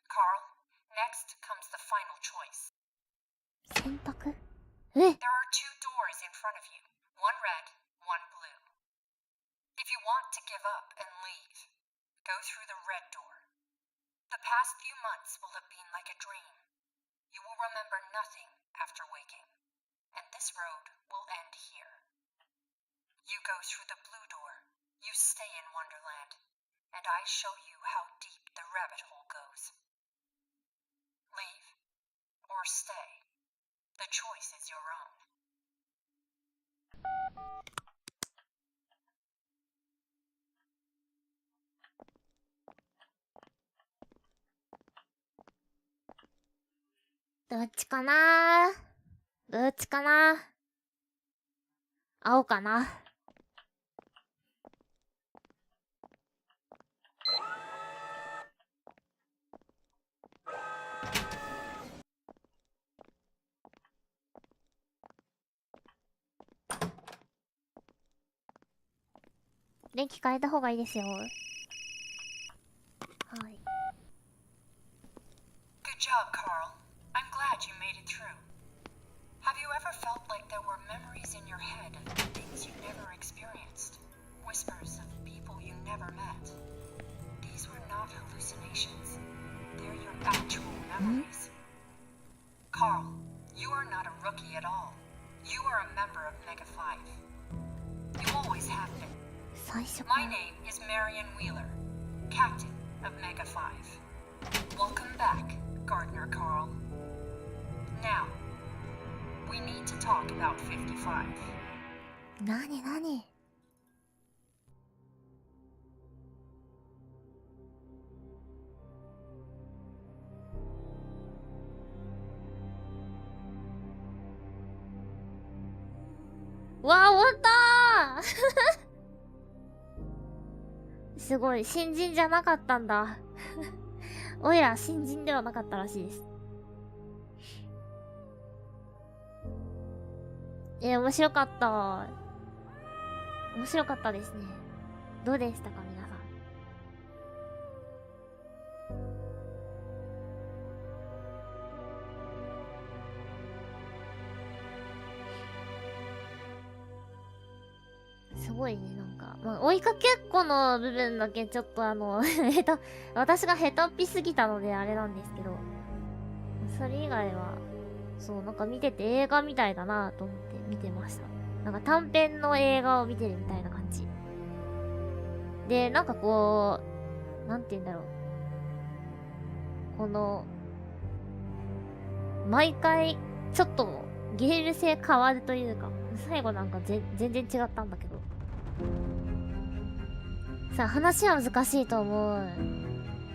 Carl, next comes the final choice. 選択？ There are two doors in front of you, one red, one blue. If you want to give up and leave, go through the red door. The past few months will have been like a dream. You will remember nothing after waking, and this road will end here. You go through the blue door, you stay in Wonderland, and I show you how deep the rabbit hole goes. Leave, or stay. The choice is your own. うどっちかな。どっちかな。青かな。電気変えた方がいいですよ。はい。Good job, Carl. I'm glad you made it through. Have you ever felt like there were memories in your head of things you never experienced? Whispers of people you never met? These were not hallucinations. They're your actual memories. Carl, you are not a rookie at all. You are a member of Mega 5. You always have been. My name is Marion Wheeler, Captain of Mega 5. Welcome back, Gardener Carl. Now, we need to talk about 55. なになに。わあ、終わったーすごい、新人じゃなかったんだ。おいら新人ではなかったらしいです。面白かった。面白かったですね。どうでしたか、皆さん。すごいね、なんか。まあ、追いかけっこの部分だけちょっと私が下手っぴすぎたのであれなんですけど、それ以外は、そう、なんか見てて映画みたいだなと思って見てました。なんか短編の映画を見てるみたいな感じ。で、なんかこう、なんて言うんだろう。この、毎回、ちょっとゲーム性変わるというか、最後なんか全然違ったんだけど。さあ、話は難しいと思う。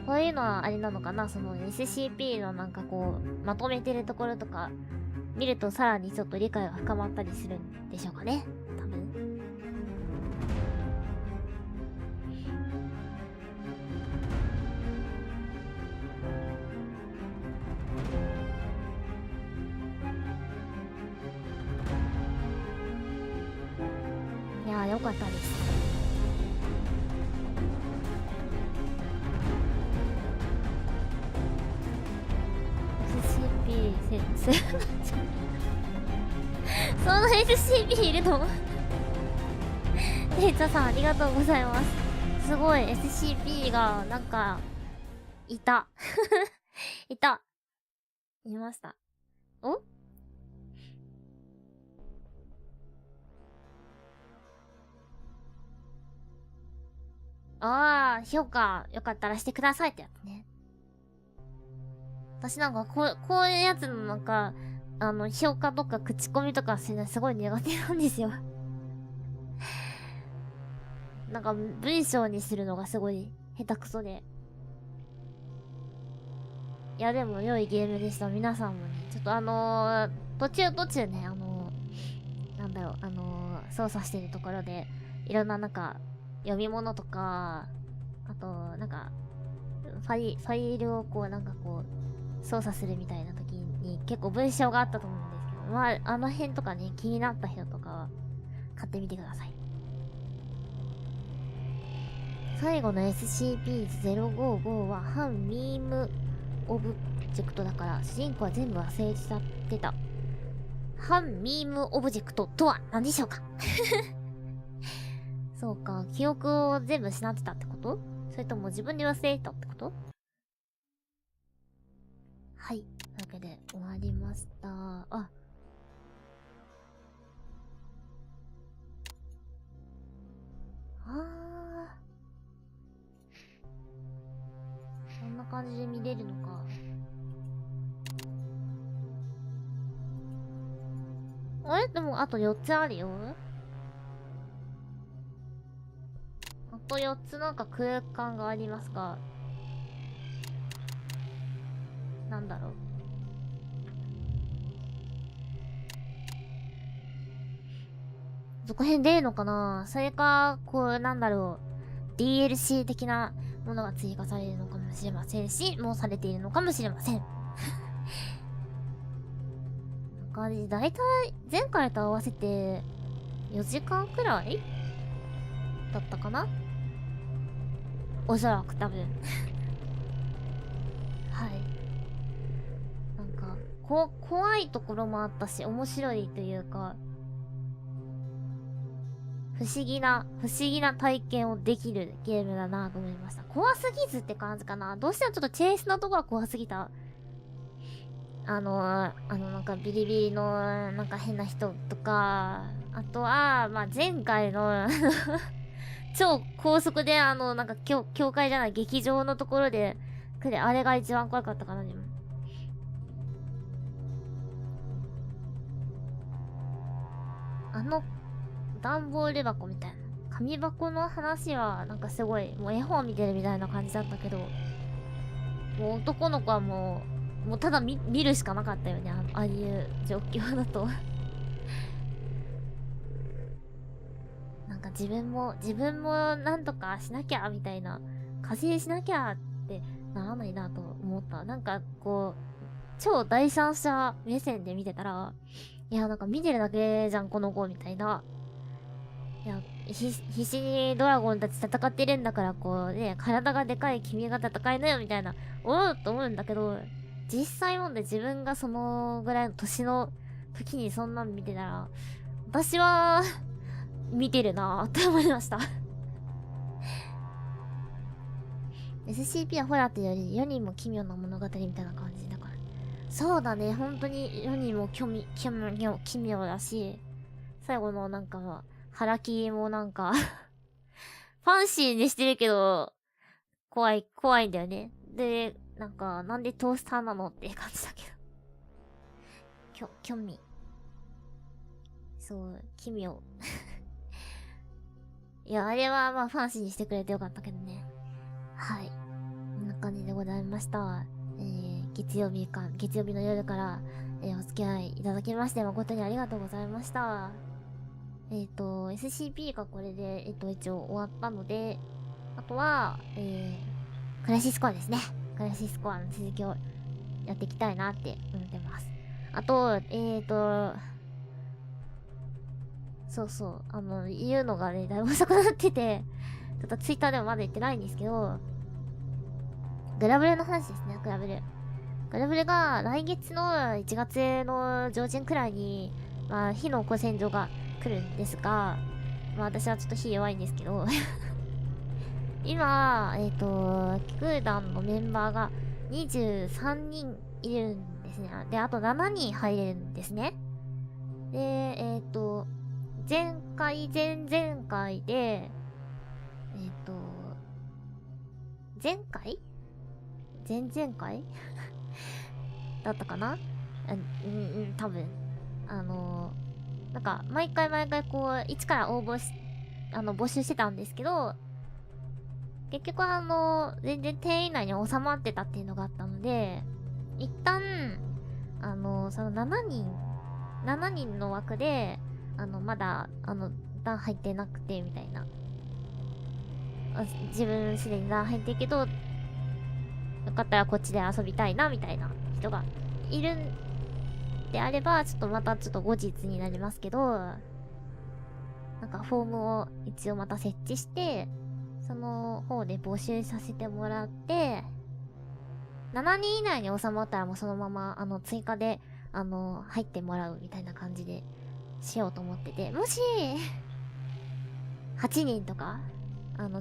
こういうのはあれなのかな、その SCP のなんかこう、まとめてるところとか、見るとさらにちょっと理解が深まったりするんでしょうかね。多分。いやー、よかったです。その SCP いるのレイチャさんありがとうございます。すごい SCP がなんかいたいました。おああ、評価よかったらしてくださいってやつね。私なんかこういうやつのなんか、評価とか口コミとかするのすごい苦手なんですよ。なんか文章にするのがすごい下手くそで。いやでも良いゲームでした。皆さんもね。ちょっと途中ね、なんだろう、操作してるところで、いろんななんか、読み物とか、あと、なんか、ファイルをこう、なんかこう、操作するみたいな時に結構文章があったと思うんですけど、まあ、あの辺とかね、気になった人とかは、買ってみてください。最後の SCP-055 は、反ミームオブジェクトだから、主人公は全部忘れちゃってた。反ミームオブジェクトとは何でしょうかそうか、記憶を全部失ってたってこと？それとも自分で忘れたってこと？はい。というわけで終わりました。あ。こんな感じで見れるのか。あれ？でもあと4つあるよ。あと4つなんか空間がありますが、なんだろう。続編出るのかな。それか、こう、なんだろう。DLC 的なものが追加されるのかもしれませんし、もうされているのかもしれません。なんか、だいたい前回と合わせて4時間くらいだったかな、おそらく多分。はい。なんか、怖いところもあったし、面白いというか、不思議な体験をできるゲームだなと思いました。怖すぎずって感じかな。どうしてもちょっとチェイスのところは怖すぎた。なんかビリビリの、なんか変な人とか、あとは、まあ、前回の、超高速で、なんか、教会じゃない、劇場のところで、あれが一番怖かったかな、でも。段ボール箱みたいな。紙箱の話は、なんかすごい、もう絵本見てるみたいな感じだったけど、もう男の子はもうただ見るしかなかったよね、ああいう状況だと。なんか自分もなんとかしなきゃ、みたいな。加勢しなきゃってならないなと思った。なんかこう、超第三者目線で見てたら、いや、なんか見てるだけじゃん、この子、みたいな。いや、必死にドラゴンたち戦ってるんだから、こうね、体がでかい君が戦いなよ、みたいな、思うんだけど、実際問題自分がそのぐらいの年の時にそんなん見てたら、私は、見てるなぁって思いました。SCP はホラーというより、世にも奇妙な物語みたいな感じだから。そうだね、本当に世にも奇妙だし、最後のなんか、腹切りもなんか、ファンシーにしてるけど、怖いんだよね。で、なんか、なんでトースターなのって感じだけど。興味。そう、奇妙。いや、あれはまあファンシーにしてくれてよかったけどね。はい。こんな感じでございました。月曜日の夜から、お付き合いいただきまして誠にありがとうございました。SCP がこれで、一応終わったので、あとは、クラシスコアですね。クラシスコアの続きをやっていきたいなって思ってます。あと、言うのがね、だいぶ遅くなってて、ちょっとツイッターでもまだ言ってないんですけど、グラブルの話ですね、グラブル。グラブルが来月の1月の上旬くらいに、まあ、火の古戦場が来るんですが、まあ私はちょっと火弱いんですけど、今、気空団のメンバーが23人いるんですね。で、あと7人入れるんですね。で、前々回で、前々回だったかな、多分。なんか、毎回こう、一から募集してたんですけど、結局全然定員以内に収まってたっていうのがあったので、一旦、その7人の枠で、まだ、段入ってなくて、みたいな。自分すでに段入ってるけど、よかったらこっちで遊びたいな、みたいな人がいるんであれば、ちょっと後日になりますけど、なんかフォームを一応また設置して、その方で募集させてもらって、7人以内に収まったらもうそのまま、追加で、入ってもらうみたいな感じでしようと思ってて、もし、8人とか、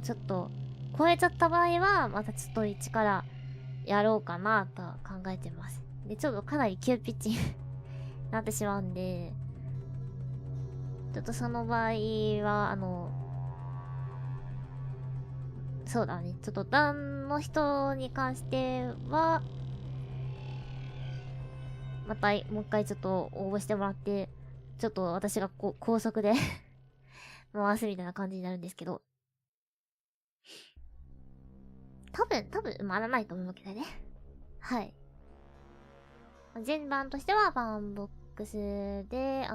ちょっと、超えちゃった場合は、またちょっと一からやろうかなと考えてます。で、ちょっとかなり急ピッチになってしまうんで、ちょっとその場合は、そうだね、ちょっと段の人に関しては、またもう一回ちょっと応募してもらって、ちょっと私が高速で回すみたいな感じになるんですけど、多分埋まらないと思うわけだね。はい。順番としてはファンボックスで、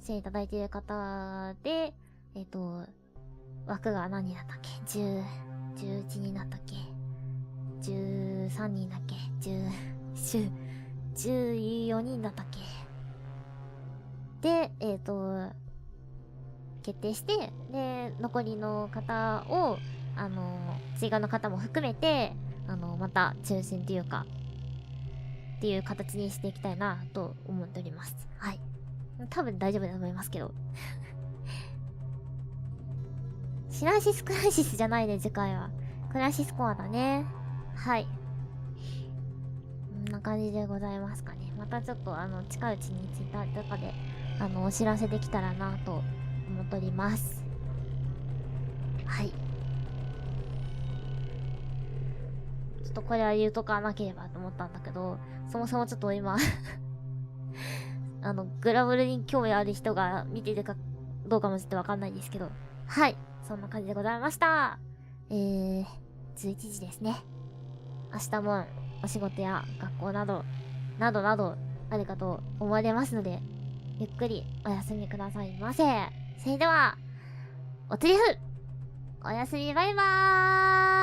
出演いただいている方で、枠が何人だったっけ ?11 人だったっけ ?13 人だっけ ?14 人だったっけで、決定して、で、残りの方を、追加の方も含めて、また抽選というか、っていう形にしていきたいなと思っております。はい。多分大丈夫だと思いますけど。シラシスクライシスじゃないね、次回は。クライシスコアだね。はい。こんな感じでございますかね。またちょっと近いうちにツイッターとかで、お知らせできたらなと思っております。はい。ちょっとこれは言うとかなければと思ったんだけど、そもそもちょっと今グラブルに興味ある人が見てるかどうかもちょっとわかんないですけど、はい。そんな感じでございました。11時ですね。明日もお仕事や学校などあるかと思われますので、ゆっくりお休みくださいませ。それでは、おつりふおやすみバイバーイ。